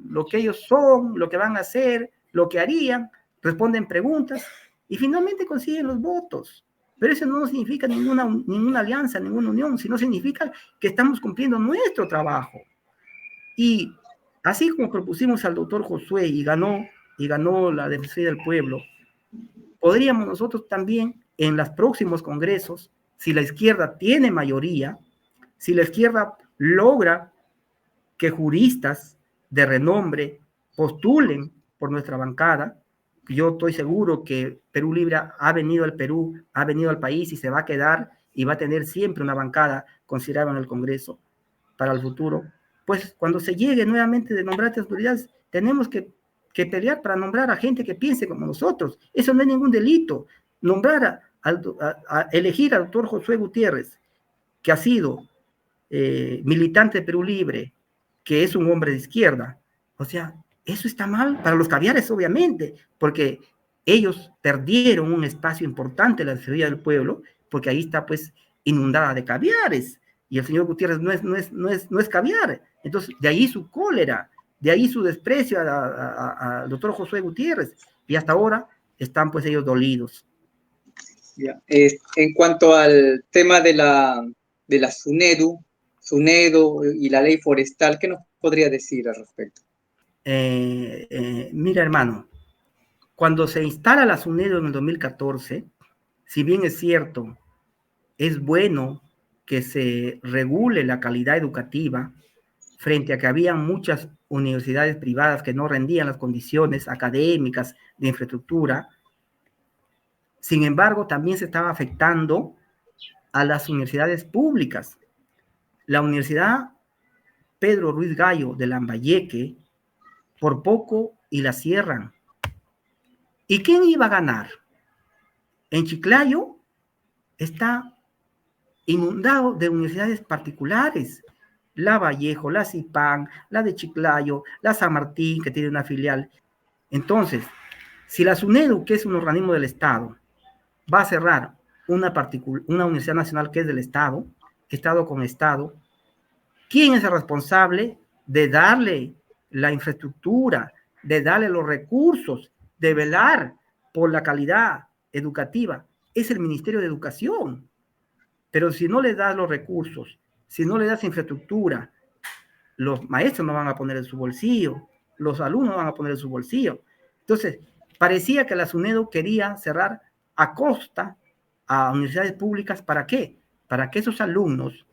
lo que ellos son, lo que van a hacer, lo que harían, responden preguntas y finalmente consiguen los votos. Pero eso no significa ninguna alianza, ninguna unión, sino significa que estamos cumpliendo nuestro trabajo. Y así como propusimos al doctor Josué y ganó la Defensoría del Pueblo, podríamos nosotros también en los próximos congresos, si la izquierda tiene mayoría, si la izquierda logra que juristas de renombre postulen por nuestra bancada, yo estoy seguro que Perú Libre ha venido al Perú, ha venido al país y se va a quedar y va a tener siempre una bancada considerable en el Congreso para el futuro. Pues cuando se llegue nuevamente de nombrar autoridades, tenemos que pelear para nombrar a gente que piense como nosotros. Eso no es ningún delito. Nombrar a elegir al doctor Josué Gutiérrez, que ha sido militante de Perú Libre, que es un hombre de izquierda. O sea, eso está mal para los caviares, obviamente, porque ellos perdieron un espacio importante en la Defensoría del Pueblo, porque ahí está pues inundada de caviares, y el señor Gutiérrez no es caviar. Entonces, de ahí su cólera, de ahí su desprecio al doctor Josué Gutiérrez, y hasta ahora están pues ellos dolidos. Ya. En cuanto al tema de la SUNEDU y la ley forestal, ¿qué nos podría decir al respecto? Mira, hermano, cuando se instala la SUNEDU en el 2014, si bien es cierto, es bueno que se regule la calidad educativa frente a que había muchas universidades privadas que no rendían las condiciones académicas de infraestructura. Sin embargo, también se estaba afectando a las universidades públicas. La Universidad Pedro Ruiz Gallo de Lambayeque, por poco y la cierran. ¿Y quién iba a ganar? En Chiclayo está inundado de universidades particulares. La Vallejo, la CIPAN, la de Chiclayo, la San Martín, que tiene una filial. Entonces, si la SUNEDU, que es un organismo del Estado, va a cerrar una universidad nacional que es del Estado, Estado con Estado, ¿quién es el responsable de darle la infraestructura, de darle los recursos, de velar por la calidad educativa? Es el Ministerio de Educación. Pero si no le das los recursos, si no le das infraestructura, los maestros no van a poner en su bolsillo, los alumnos no van a poner en su bolsillo. Entonces, parecía que la SUNEDU quería cerrar a costa a universidades públicas. ¿Para qué? Para que esos alumnos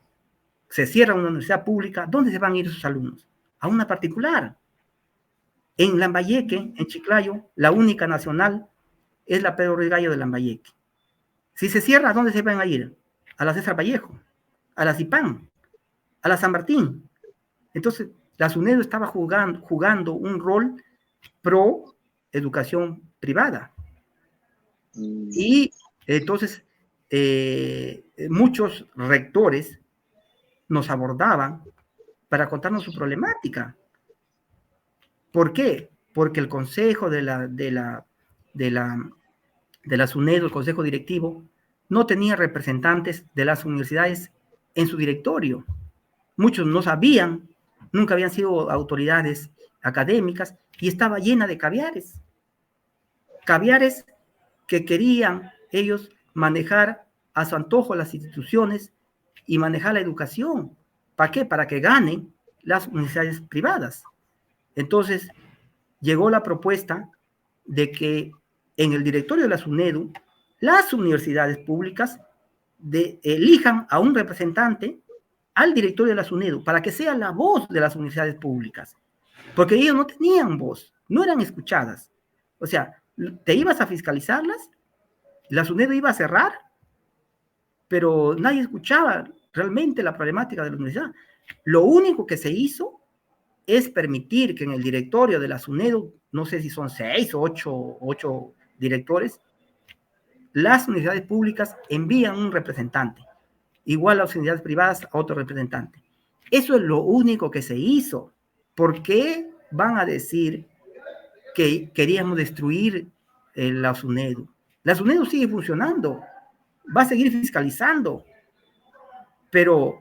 se cierran una universidad pública. ¿Dónde se van a ir esos alumnos? A una particular. En Lambayeque, en Chiclayo, la única nacional es la Pedro Ruiz Gallo de Lambayeque. Si se cierra, ¿a dónde se van a ir? A la César Vallejo, a la CIPAN, a la San Martín. Entonces, la SUNEDU estaba jugando un rol pro educación privada. Y entonces, muchos rectores nos abordaban para contarnos su problemática. ¿Por qué? Porque el consejo de la SUNEDU, el consejo directivo, no tenía representantes de las universidades en su directorio. Muchos no sabían, nunca habían sido autoridades académicas, y estaba llena de caviares. Caviares que querían ellos manejar a su antojo las instituciones y manejar la educación. ¿Para qué? Para que ganen las universidades privadas. Entonces, llegó la propuesta de que en el directorio de la SUNEDU, las universidades públicas elijan a un representante al directorio de la SUNEDU para que sea la voz de las universidades públicas, porque ellos no tenían voz, no eran escuchadas. O sea, te ibas a fiscalizarlas, la SUNEDU iba a cerrar, pero nadie escuchaba realmente la problemática de la universidad. Lo único que se hizo es permitir que en el directorio de la SUNEDU, no sé si son 6 o 8 directores, las universidades públicas envían un representante, igual las universidades privadas a otro representante. Eso es lo único que se hizo. ¿Por qué van a decir que queríamos destruir la SUNEDU? La SUNEDU sigue funcionando, va a seguir fiscalizando, pero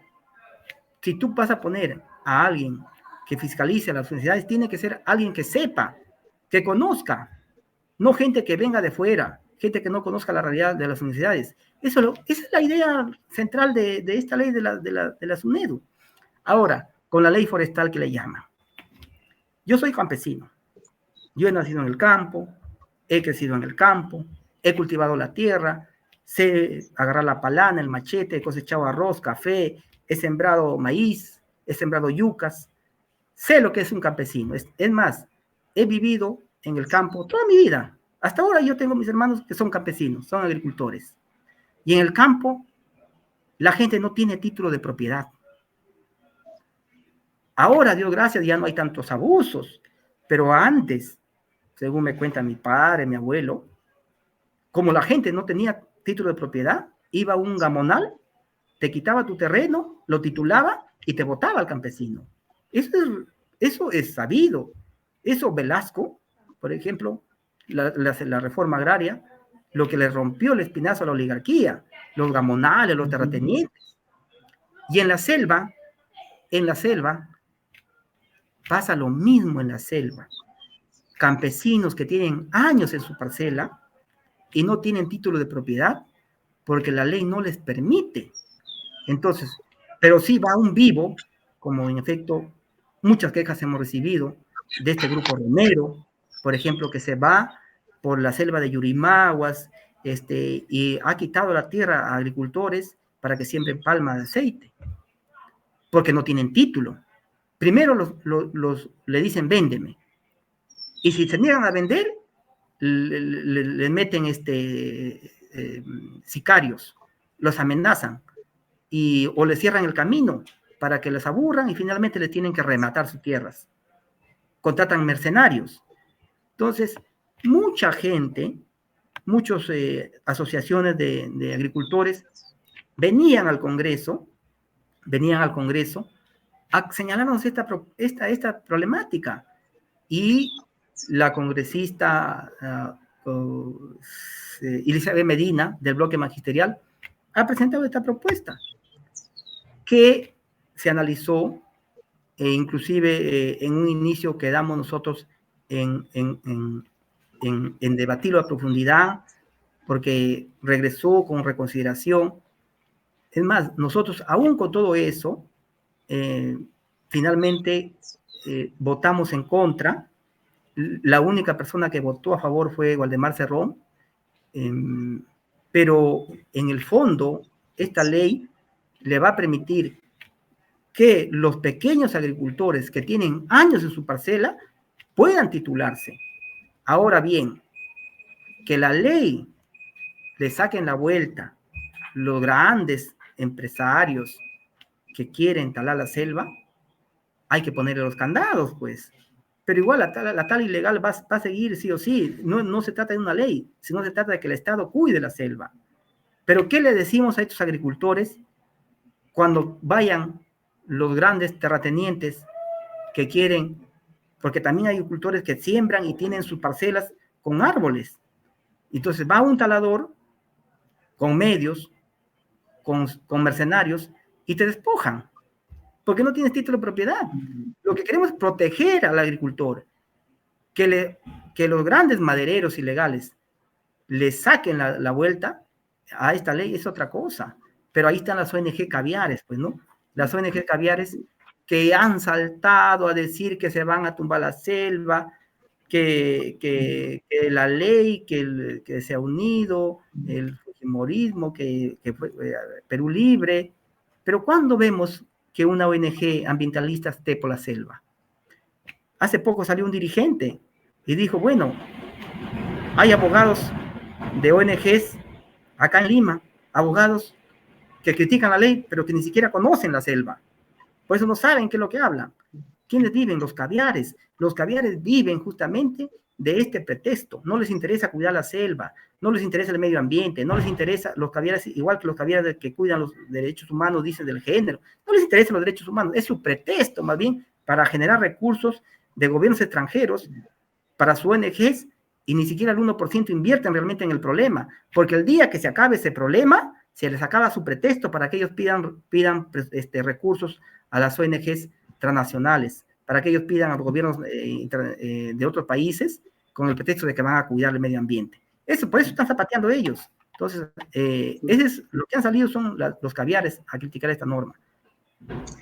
si tú vas a poner a alguien que fiscalice a las universidades, tiene que ser alguien que sepa, que conozca, no gente que venga de fuera, gente que no conozca la realidad de las universidades. Esa es la idea central de esta ley de la SUNEDU. Ahora, con la ley forestal que le llaman. Yo soy campesino. Yo he nacido en el campo, he crecido en el campo, he cultivado la tierra, sé agarrar la palana, el machete, he cosechado arroz, café, he sembrado maíz, he sembrado yucas. Sé lo que es un campesino. Es más, he vivido en el campo toda mi vida. Hasta ahora yo tengo mis hermanos que son campesinos, son agricultores. Y en el campo, la gente no tiene título de propiedad. Ahora, Dios gracias, ya no hay tantos abusos. Pero antes, según me cuenta mi padre, mi abuelo, como la gente no tenía título de propiedad, iba un gamonal, te quitaba tu terreno, lo titulaba y te votaba al campesino. Eso es sabido. Eso Velasco, por ejemplo, la reforma agraria, lo que le rompió el espinazo a la oligarquía, los gamonales, los terratenientes. Y en la selva, pasa lo mismo en la selva. Campesinos que tienen años en su parcela y no tienen título de propiedad porque la ley no les permite. Entonces, pero sí va un vivo, como en efecto muchas quejas hemos recibido de este grupo remero, por ejemplo, que se va por la selva de Yurimaguas, y ha quitado la tierra a agricultores para que siembren palma de aceite, porque no tienen título. Primero le dicen, véndeme. Y si se niegan a vender, le meten sicarios, los amenazan o les cierran el camino para que les aburran y finalmente le tienen que rematar sus tierras. Contratan mercenarios. Entonces, mucha gente, muchas asociaciones de agricultores venían al Congreso a señalarnos esta problemática. Y la congresista Elizabeth Medina, del bloque magisterial, ha presentado esta propuesta que se analizó, inclusive en un inicio quedamos nosotros en debatirlo a profundidad, porque regresó con reconsideración. Es más, nosotros, aún con todo eso, finalmente votamos en contra. La única persona que votó a favor fue Waldemar Cerrón, pero en el fondo esta ley le va a permitir que los pequeños agricultores que tienen años en su parcela puedan titularse. Ahora bien, que la ley le saquen la vuelta los grandes empresarios que quieren talar la selva, hay que ponerle los candados, pues. Pero igual la tala ilegal va a seguir sí o sí. No se trata de una ley, sino se trata de que el Estado cuide la selva. Pero ¿qué le decimos a estos agricultores cuando vayan los grandes terratenientes que quieren? Porque también hay agricultores que siembran y tienen sus parcelas con árboles. Entonces va un talador con medios, con mercenarios, y te despojan, porque no tienes título de propiedad. Lo que queremos es proteger al agricultor, que los grandes madereros ilegales le saquen la vuelta a esta ley es otra cosa. Pero ahí están las ONG caviares, pues, ¿no? Las ONG caviares que han saltado a decir que se van a tumbar la selva, que la ley, que se ha unido, el fujimorismo, que fue Perú Libre. Pero ¿cuándo vemos que una ONG ambientalista esté por la selva? Hace poco salió un dirigente y dijo, bueno, hay abogados de ONGs acá en Lima, abogados que critican la ley, pero que ni siquiera conocen la selva. Por eso no saben qué es lo que hablan. ¿Quiénes viven? Los caviares. Los caviares viven justamente de este pretexto. No les interesa cuidar la selva, no les interesa el medio ambiente, no les interesa los caviares, igual que los caviares que cuidan los derechos humanos, dicen del género, no les interesan los derechos humanos, es su pretexto más bien para generar recursos de gobiernos extranjeros para sus ONGs y ni siquiera el 1% invierten realmente en el problema, porque el día que se acabe ese problema, se les acaba su pretexto para que ellos pidan recursos a las ONGs transnacionales, para que ellos pidan a los gobiernos de otros países con el pretexto de que van a cuidar el medio ambiente. Por eso están zapateando ellos. Entonces, ese es lo que han salido son los caviares a criticar esta norma.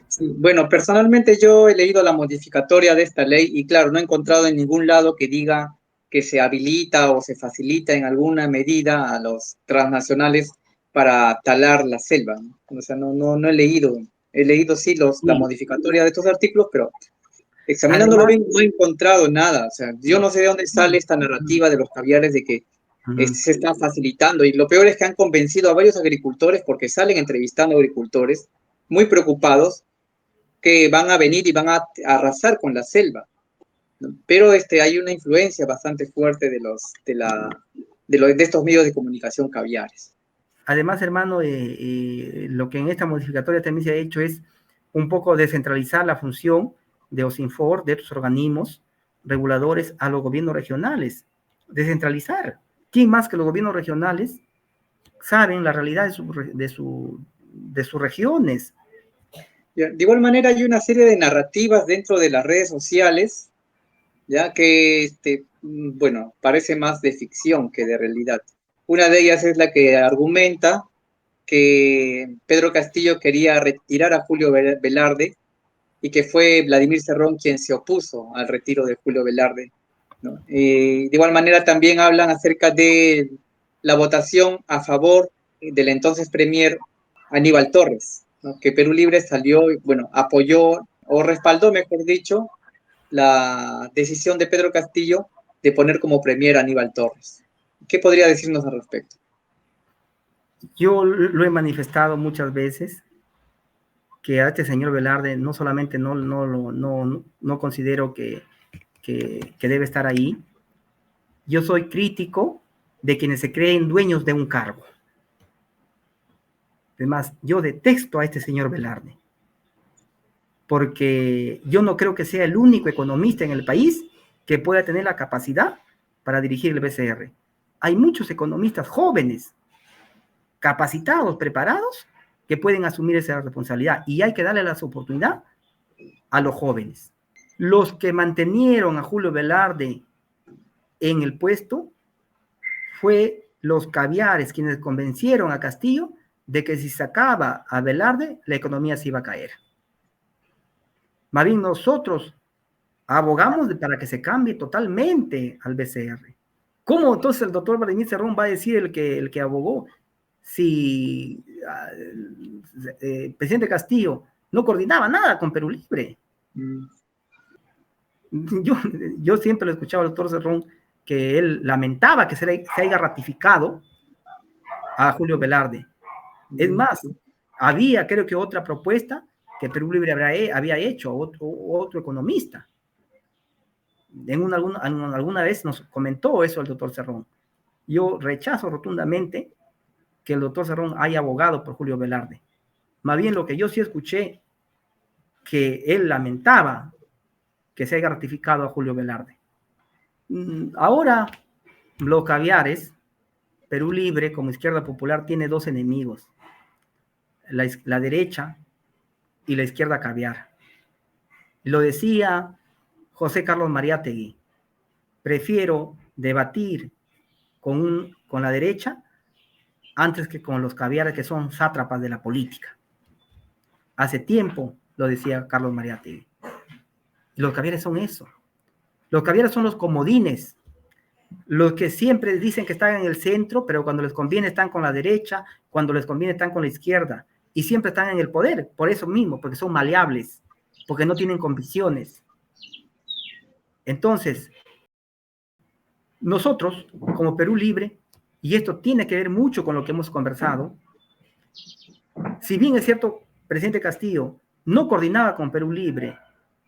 Sí, bueno, personalmente yo he leído la modificatoria de esta ley y claro, no he encontrado en ningún lado que diga que se habilita o se facilita en alguna medida a los transnacionales para talar la selva, ¿no? O sea, no he leído sí la modificatoria de estos artículos, pero examinándolo Además, bien, no he encontrado nada. O sea, yo no sé de dónde sale esta narrativa de los caviares de que se está facilitando. Y lo peor es que han convencido a varios agricultores, porque salen entrevistando a agricultores muy preocupados, que van a venir y van a arrasar con la selva, ¿no? Pero hay una influencia bastante fuerte de estos medios de comunicación caviares. además, hermano, lo que en esta modificatoria también se ha hecho es un poco descentralizar la función de OSINFOR, de estos organismos reguladores, a los gobiernos regionales. Descentralizar. ¿Quién más que los gobiernos regionales saben la realidad de sus regiones? De igual manera, hay una serie de narrativas dentro de las redes sociales, ya que, bueno, parece más de ficción que de realidad. Una de ellas es la que argumenta que Pedro Castillo quería retirar a Julio Velarde y que fue Vladimir Cerrón quien se opuso al retiro de Julio Velarde, ¿no? De igual manera también hablan acerca de la votación a favor del entonces premier Aníbal Torres, ¿no? Que Perú Libre salió, bueno, apoyó o respaldó, mejor dicho, la decisión de Pedro Castillo de poner como premier a Aníbal Torres. ¿Qué podría decirnos al respecto? Yo lo he manifestado muchas veces, que a este señor Velarde no solamente no considero que debe estar ahí, yo soy crítico de quienes se creen dueños de un cargo. Además, yo detesto a este señor Velarde, porque yo no creo que sea el único economista en el país que pueda tener la capacidad para dirigir el BCR. Hay muchos economistas jóvenes, capacitados, preparados, que pueden asumir esa responsabilidad, y hay que darle la oportunidad a los jóvenes. Los que mantenieron a Julio Velarde en el puesto fue los caviares quienes convencieron a Castillo de que si sacaba a Velarde, la economía se iba a caer. Más bien nosotros abogamos para que se cambie totalmente al BCR. ¿Cómo entonces el doctor Vladimir Cerrón va a decir el que abogó si presidente Castillo no coordinaba nada con Perú Libre? Yo siempre lo escuchaba al doctor Cerrón que él lamentaba que se haya ratificado a Julio Velarde. Es más, había creo que otra propuesta que Perú Libre había hecho otro economista. Alguna vez nos comentó eso el doctor Cerrón. Yo rechazo rotundamente que el doctor Cerrón haya abogado por Julio Velarde. Más bien lo que yo sí escuché, que él lamentaba que se haya ratificado a Julio Velarde. Ahora, los caviares, Perú Libre como Izquierda Popular tiene dos enemigos, la derecha y la izquierda caviar. Lo decía José Carlos Mariátegui: prefiero debatir con la derecha antes que con los caviares que son sátrapas de la política. Hace tiempo lo decía Carlos Mariátegui. Y los caviares son eso. Los caviares son los comodines, los que siempre dicen que están en el centro, pero cuando les conviene están con la derecha, cuando les conviene están con la izquierda, y siempre están en el poder, por eso mismo, porque son maleables, porque no tienen convicciones. Entonces, nosotros, como Perú Libre, y esto tiene que ver mucho con lo que hemos conversado, si bien es cierto, presidente Castillo no coordinaba con Perú Libre,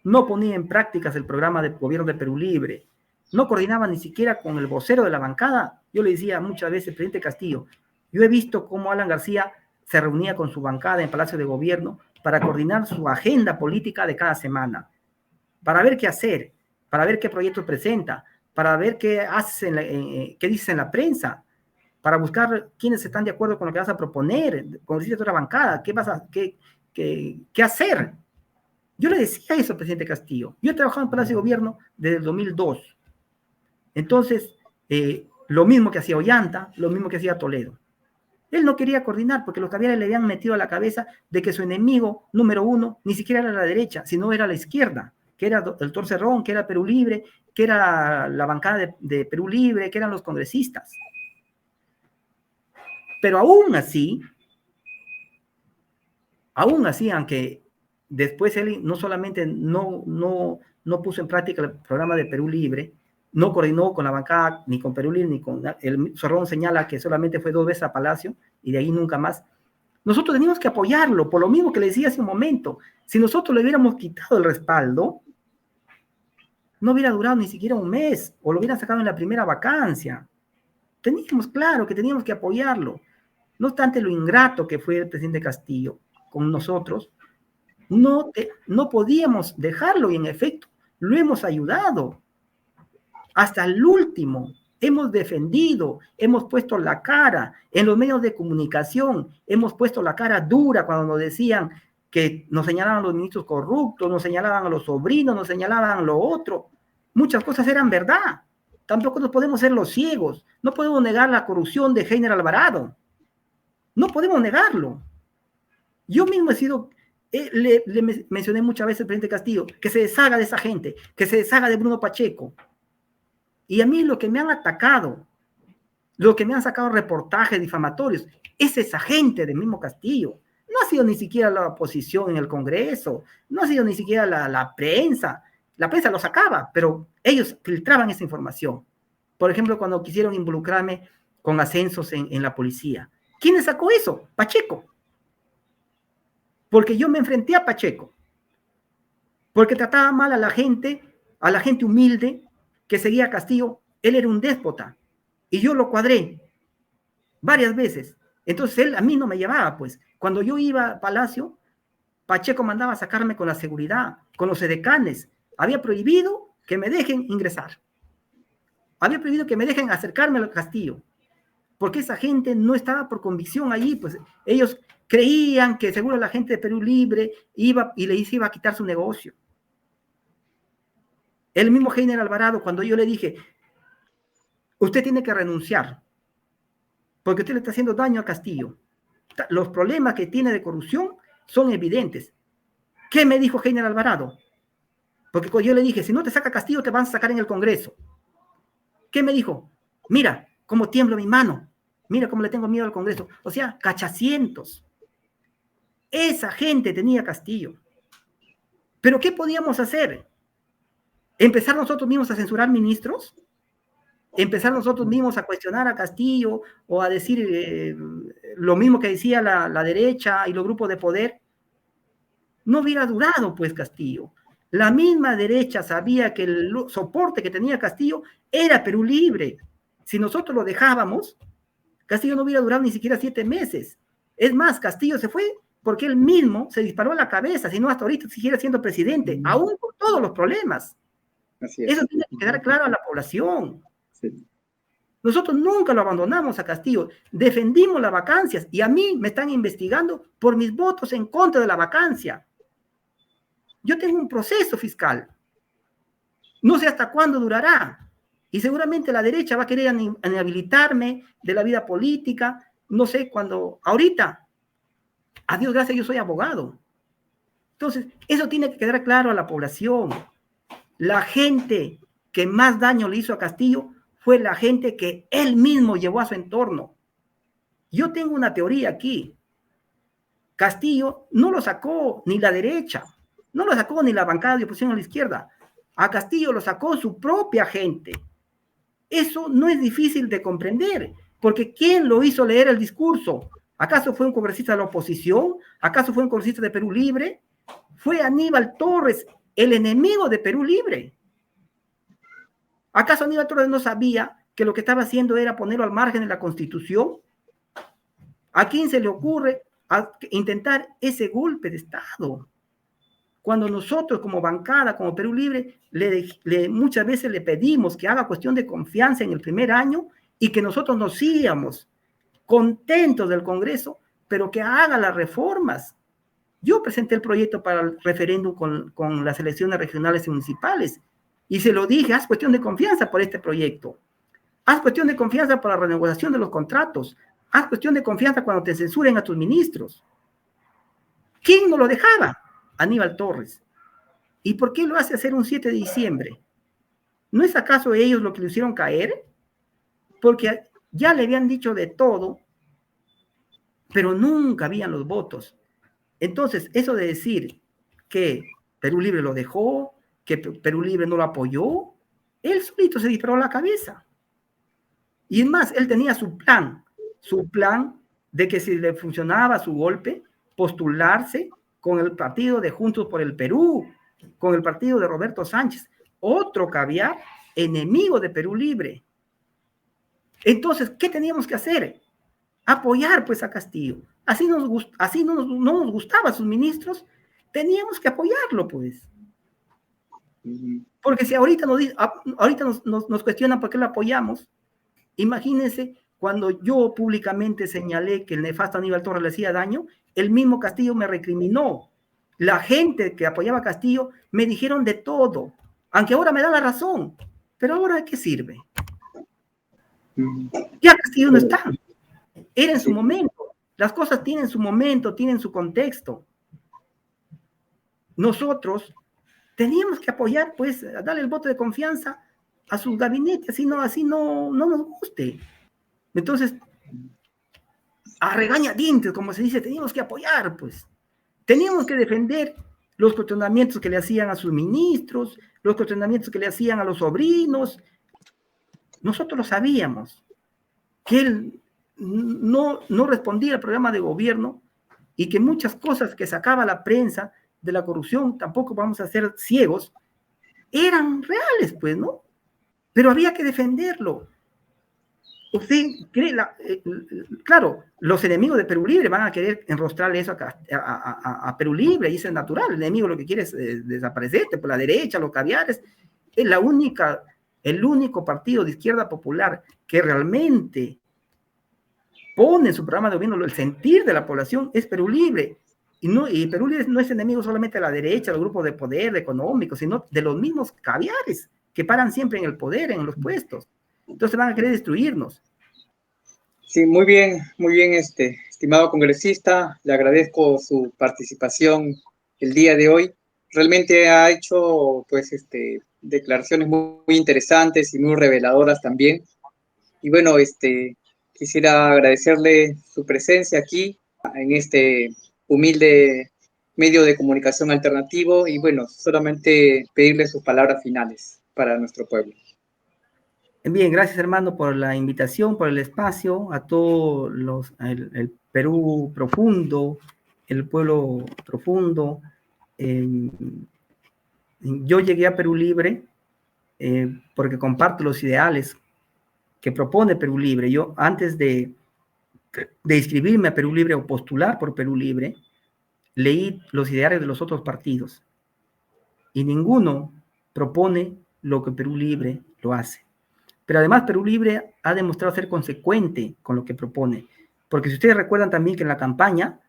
no ponía en prácticas el programa de gobierno de Perú Libre, no coordinaba ni siquiera con el vocero de la bancada. Yo le decía muchas veces, presidente Castillo, yo he visto cómo Alan García se reunía con su bancada en Palacio de Gobierno para coordinar su agenda política de cada semana, para ver qué hacer, para ver qué proyectos presenta, para ver qué qué dice en la prensa, para buscar quiénes están de acuerdo con lo que vas a proponer, como dice otra bancada, qué hacer. Yo le decía eso al presidente Castillo. Yo he trabajado en Palacio de Gobierno desde el 2002. Entonces, lo mismo que hacía Ollanta, lo mismo que hacía Toledo. Él no quería coordinar porque los caviares le habían metido a la cabeza de que su enemigo número uno ni siquiera era la derecha, sino era la izquierda, que era el doctor Cerrón, que era Perú Libre, que era la bancada de Perú Libre, que eran los congresistas. Pero aún así, aunque después él no solamente no puso en práctica el programa de Perú Libre, no coordinó con la bancada, ni con Perú Libre, ni con... El Zorrón señala que solamente fue 2 veces a Palacio y de ahí nunca más. Nosotros teníamos que apoyarlo, por lo mismo que le decía hace un momento. Si nosotros le hubiéramos quitado el respaldo, no hubiera durado ni siquiera un mes, o lo hubieran sacado en la primera vacancia. Teníamos claro que teníamos que apoyarlo. No obstante lo ingrato que fue el presidente Castillo con nosotros, no podíamos dejarlo y en efecto lo hemos ayudado. Hasta el último hemos defendido, hemos puesto la cara en los medios de comunicación, hemos puesto la cara dura cuando nos decían que nos señalaban a los ministros corruptos, nos señalaban a los sobrinos, nos señalaban lo otro. Muchas cosas eran verdad. Tampoco nos podemos ser los ciegos. No podemos negar la corrupción de Heiner Alvarado. No podemos negarlo. Yo mismo he sido, le mencioné muchas veces al presidente Castillo, que se deshaga de esa gente, que se deshaga de Bruno Pacheco. Y a mí lo que me han atacado, lo que me han sacado reportajes difamatorios, es esa gente del mismo Castillo. No ha sido ni siquiera la oposición en el Congreso, no ha sido ni siquiera la prensa. La prensa lo sacaba, pero ellos filtraban esa información. Por ejemplo, cuando quisieron involucrarme con ascensos en la policía. ¿Quién sacó eso? Pacheco. Porque yo me enfrenté a Pacheco. Porque trataba mal a la gente humilde que seguía a Castillo. Él era un déspota. Y yo lo cuadré varias veces. Entonces él a mí no me llevaba, pues. Cuando yo iba a Palacio, Pacheco mandaba a sacarme con la seguridad, con los edecanes. Había prohibido que me dejen ingresar. Había prohibido que me dejen acercarme al Castillo. Porque esa gente no estaba por convicción allí, pues ellos creían que seguro la gente de Perú Libre iba y les iba a quitar su negocio. El mismo Heiner Alvarado, cuando yo le dije, usted tiene que renunciar, porque usted le está haciendo daño a Castillo. Los problemas que tiene de corrupción son evidentes. ¿Qué me dijo Heiner Alvarado? Porque yo le dije, si no te saca Castillo, te van a sacar en el Congreso. ¿Qué me dijo? Mira cómo tiembla mi mano. Mira cómo le tengo miedo al Congreso. O sea, cachacientos. Esa gente tenía Castillo. ¿Pero qué podíamos hacer? ¿Empezar nosotros mismos a censurar ministros? ¿Empezar nosotros mismos a cuestionar a Castillo o a decir lo mismo que decía la derecha y los grupos de poder? No hubiera durado, pues, Castillo. La misma derecha sabía que el soporte que tenía Castillo era Perú Libre. Si nosotros lo dejábamos, Castillo no hubiera durado ni siquiera 7 meses. Es más, Castillo se fue porque él mismo se disparó a la cabeza, si no hasta ahorita siguiera siendo presidente, aún con todos los problemas. Así es. Eso tiene que quedar claro a la población. Sí. Nosotros nunca lo abandonamos a Castillo, defendimos las vacancias y a mí me están investigando por mis votos en contra de la vacancia. Yo tengo un proceso fiscal. No sé hasta cuándo durará. Y seguramente la derecha va a querer inhabilitarme de la vida política. No sé cuándo. Ahorita, a Dios gracias, yo soy abogado. Entonces, eso tiene que quedar claro a la población. La gente que más daño le hizo a Castillo fue la gente que él mismo llevó a su entorno. Yo tengo una teoría aquí. Castillo no lo sacó ni la derecha, no lo sacó ni la bancada de oposición a la izquierda. A Castillo lo sacó su propia gente. Eso no es difícil de comprender, porque ¿quién lo hizo leer el discurso? ¿Acaso fue un congresista de la oposición? ¿Acaso fue un congresista de Perú Libre? Fue Aníbal Torres, el enemigo de Perú Libre. ¿Acaso Aníbal Torres no sabía que lo que estaba haciendo era ponerlo al margen de la Constitución? ¿A quién se le ocurre intentar ese golpe de Estado? Cuando nosotros como bancada, como Perú Libre, muchas veces le pedimos que haga cuestión de confianza en el primer año y que nosotros nos íbamos contentos del Congreso, pero que haga las reformas. Yo presenté el proyecto para el referéndum con las elecciones regionales y municipales y se lo dije, haz cuestión de confianza por este proyecto. Haz cuestión de confianza para la renegociación de los contratos. Haz cuestión de confianza cuando te censuren a tus ministros. ¿Quién no lo dejaba? Aníbal Torres. ¿Y por qué lo hace hacer un 7 de diciembre? ¿No es acaso ellos lo que lo hicieron caer? Porque ya le habían dicho de todo, pero nunca habían los votos. Entonces, eso de decir, que Perú Libre lo dejó, que Perú Libre no lo apoyó. Él solito se disparó la cabeza. Y es más, él tenía su plan de que si le funcionaba su golpe, postularse con el partido de Juntos por el Perú, con el partido de Roberto Sánchez, otro caviar enemigo de Perú Libre. Entonces, ¿qué teníamos que hacer? Apoyar pues a Castillo. Así no nos gustaban sus ministros, teníamos que apoyarlo pues. Porque si ahorita nos cuestionan por qué lo apoyamos, imagínense cuando yo públicamente señalé que el nefasto Aníbal Torres le hacía daño, el mismo Castillo me recriminó. La gente que apoyaba a Castillo me dijeron de todo, aunque ahora me da la razón, pero ahora ¿de qué sirve? Ya Castillo no está, era en su momento, las cosas tienen su momento, tienen su contexto. Nosotros teníamos que apoyar, pues, darle el voto de confianza a sus gabinetes, así no nos guste. Entonces, a regañadientes, como se dice, teníamos que apoyar, pues. Teníamos que defender los cuestionamientos que le hacían a sus ministros, los cuestionamientos que le hacían a los sobrinos. Nosotros lo sabíamos, que él no respondía al programa de gobierno y que muchas cosas que sacaba la prensa de la corrupción, tampoco vamos a ser ciegos, eran reales, pues, ¿no? Pero había que defenderlo. Usted cree, claro, los enemigos de Perú Libre van a querer enrostrarle eso a Perú Libre, y eso es natural. El enemigo lo que quiere es desaparecerte por la derecha, los caviares. Es el único partido de izquierda popular que realmente pone en su programa de gobierno el sentir de la población es Perú Libre. Y Perú Libre no es enemigo solamente de la derecha, los grupos de poder económicos, sino de los mismos caviares que paran siempre en el poder, en los puestos. Entonces van a querer destruirnos. Sí, muy bien, estimado congresista, le agradezco su participación el día de hoy. Realmente ha hecho, pues, declaraciones muy interesantes y muy reveladoras también. Y bueno, quisiera agradecerle su presencia aquí en este humilde medio de comunicación alternativo y bueno, solamente pedirle sus palabras finales para nuestro pueblo. Bien, gracias hermano por la invitación, por el espacio, a todos el Perú profundo, el pueblo profundo. Yo llegué a Perú Libre porque comparto los ideales que propone Perú Libre. Yo antes de inscribirme a Perú Libre o postular por Perú Libre, leí los ideales de los otros partidos y ninguno propone lo que Perú Libre lo hace. Pero además Perú Libre ha demostrado ser consecuente con lo que propone. Porque si ustedes recuerdan también que en la campaña,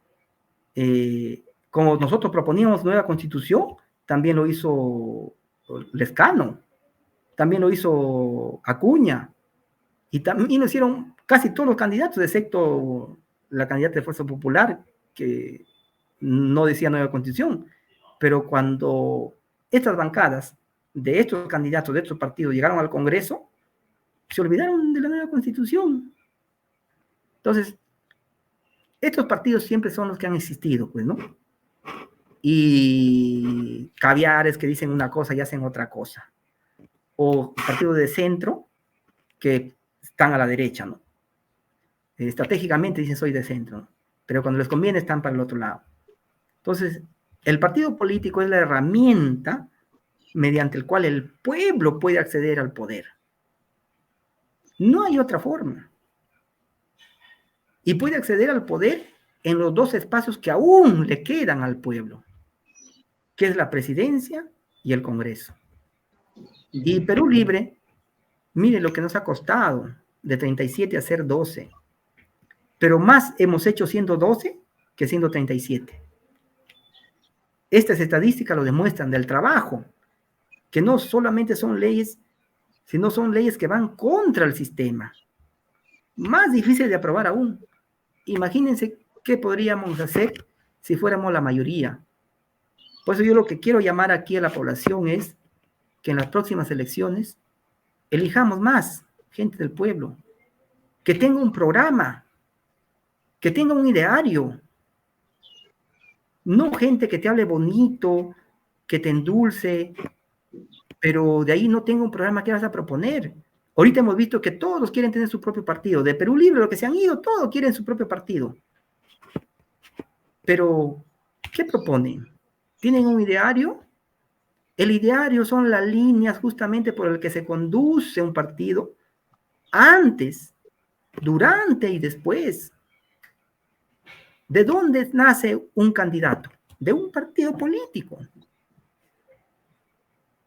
como nosotros proponíamos nueva constitución, también lo hizo Lescano, también lo hizo Acuña, y también lo hicieron casi todos los candidatos, excepto la candidata de Fuerza Popular, que no decía nueva constitución. Pero cuando estas bancadas de estos candidatos, de estos partidos, llegaron al Congreso, se olvidaron de la nueva constitución. Entonces, estos partidos siempre son los que han existido, pues, ¿no? Y caviares que dicen una cosa y hacen otra cosa. O partidos de centro que están a la derecha, ¿no? Estratégicamente dicen soy de centro, ¿no? Pero cuando les conviene están para el otro lado. Entonces, el partido político es la herramienta mediante el cual el pueblo puede acceder al poder. No hay otra forma. Y puede acceder al poder en los dos espacios que aún le quedan al pueblo, que es la presidencia y el Congreso. Y Perú Libre, mire lo que nos ha costado de 37 a ser 12. Pero más hemos hecho siendo 12 que siendo 37. Estas estadísticas lo demuestran del trabajo, que no solamente son leyes, sino son leyes que van contra el sistema. Más difícil de aprobar aún. Imagínense qué podríamos hacer si fuéramos la mayoría. Por eso yo lo que quiero llamar aquí a la población es que en las próximas elecciones elijamos más gente del pueblo, que tenga un programa, que tenga un ideario. No gente que te hable bonito, que te endulce, pero de ahí no tengo un programa que vas a proponer. Ahorita hemos visto que todos quieren tener su propio partido. De Perú Libre, lo que se han ido, todos quieren su propio partido. Pero, ¿qué proponen? ¿Tienen un ideario? El ideario son las líneas justamente por las que se conduce un partido antes, durante y después. ¿De dónde nace un candidato? De un partido político.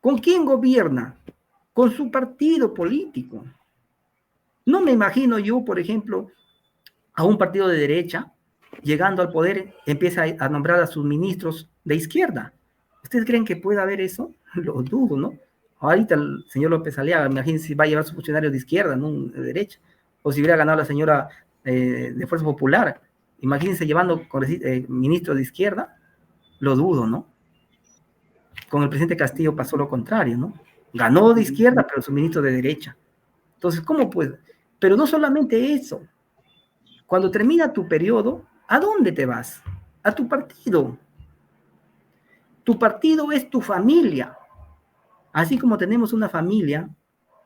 ¿Con quién gobierna? Con su partido político. No me imagino yo, por ejemplo, a un partido de derecha llegando al poder, empieza a nombrar a sus ministros de izquierda. ¿Ustedes creen que puede haber eso? Lo dudo, ¿no? Ahorita el señor López Aliaga, imagínense si va a llevar a su funcionario de izquierda, no de derecha. O si hubiera ganado la señora de Fuerza Popular, imagínense llevando ministros de izquierda, lo dudo, ¿no? Con el presidente Castillo pasó lo contrario, ¿no? Ganó de izquierda, pero su ministro de derecha. Entonces, ¿cómo puede? Pero no solamente eso. Cuando termina tu periodo, ¿a dónde te vas? A tu partido. Tu partido es tu familia. Así como tenemos una familia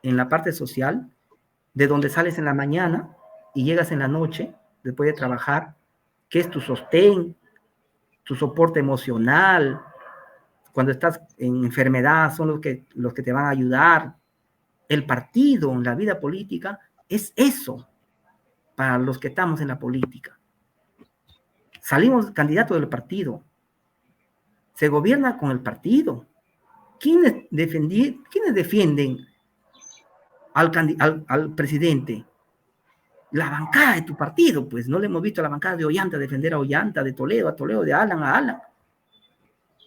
en la parte social, de donde sales en la mañana y llegas en la noche, después de trabajar, que es tu sostén, tu soporte emocional. Cuando estás en enfermedad, son los que te van a ayudar. El partido en la vida política es eso para los que estamos en la política. Salimos candidatos del partido. Se gobierna con el partido. ¿Quiénes defienden al presidente? La bancada de tu partido, pues no le hemos visto a la bancada de Ollanta defender a Ollanta, de Toledo a Toledo, de Alan a Alan.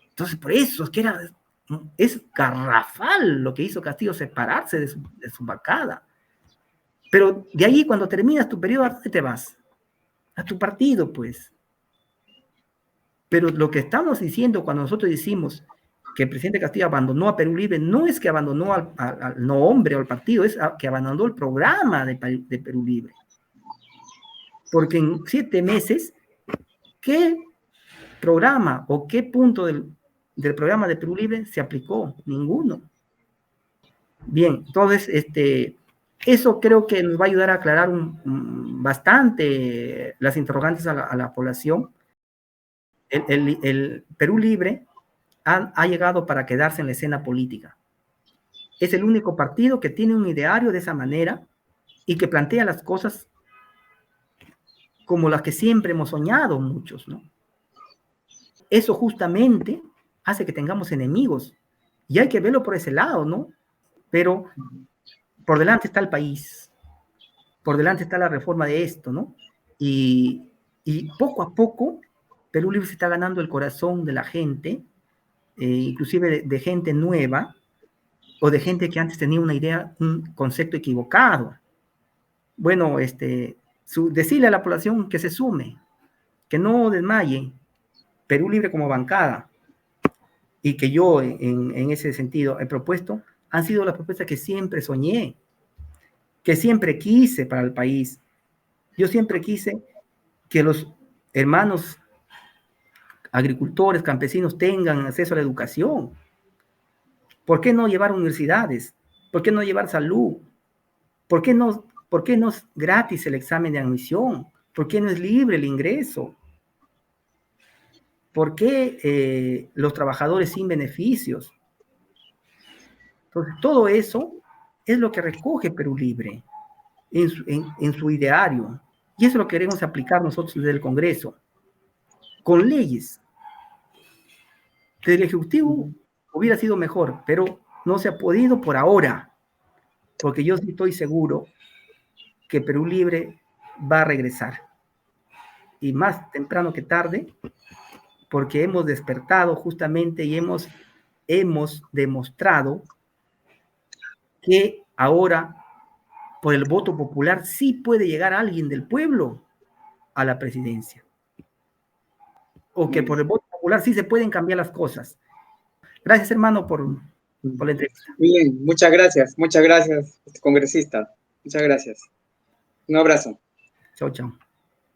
Entonces, por eso es garrafal lo que hizo Castillo, separarse de su bancada. Pero de ahí, cuando terminas tu periodo, ¿a dónde te vas? A tu partido, pues. Pero lo que estamos diciendo cuando nosotros decimos que el presidente Castillo abandonó a Perú Libre, no es que abandonó al no hombre o al partido, es que abandonó el programa de Perú Libre. Porque en 7 meses, ¿qué programa o qué punto del programa de Perú Libre se aplicó? Ninguno. Bien, entonces, eso creo que nos va a ayudar a aclarar bastante las interrogantes a la población. El Perú Libre ha llegado para quedarse en la escena política. Es el único partido que tiene un ideario de esa manera y que plantea las cosas como las que siempre hemos soñado muchos, ¿no? Eso justamente hace que tengamos enemigos y hay que verlo por ese lado, ¿no? Pero por delante está el país, por delante está la reforma de esto, ¿no? Y poco a poco Perú Libre se está ganando el corazón de la gente, inclusive de gente nueva o de gente que antes tenía una idea, un concepto equivocado. Bueno, decirle a la población que se sume, que no desmaye. Perú Libre como bancada, y que yo en ese sentido he propuesto, han sido las propuestas que siempre soñé, que siempre quise para el país. Yo siempre quise que los hermanos agricultores, campesinos tengan acceso a la educación. ¿Por qué no llevar universidades? ¿Por qué no llevar salud? ¿Por qué no es gratis el examen de admisión? ¿Por qué no es libre el ingreso? ¿Por qué los trabajadores sin beneficios? Entonces, todo eso es lo que recoge Perú Libre en su ideario. Y eso lo queremos aplicar nosotros desde el Congreso, con leyes. Desde el Ejecutivo hubiera sido mejor, pero no se ha podido por ahora, porque yo sí estoy seguro que Perú Libre va a regresar. Y más temprano que tarde, porque hemos despertado justamente y hemos demostrado que ahora, por el voto popular, sí puede llegar alguien del pueblo a la presidencia. O que por el voto popular sí se pueden cambiar las cosas. Gracias, hermano, por la entrevista. Bien, muchas gracias, congresista. Muchas gracias. Un abrazo. Chao, chao.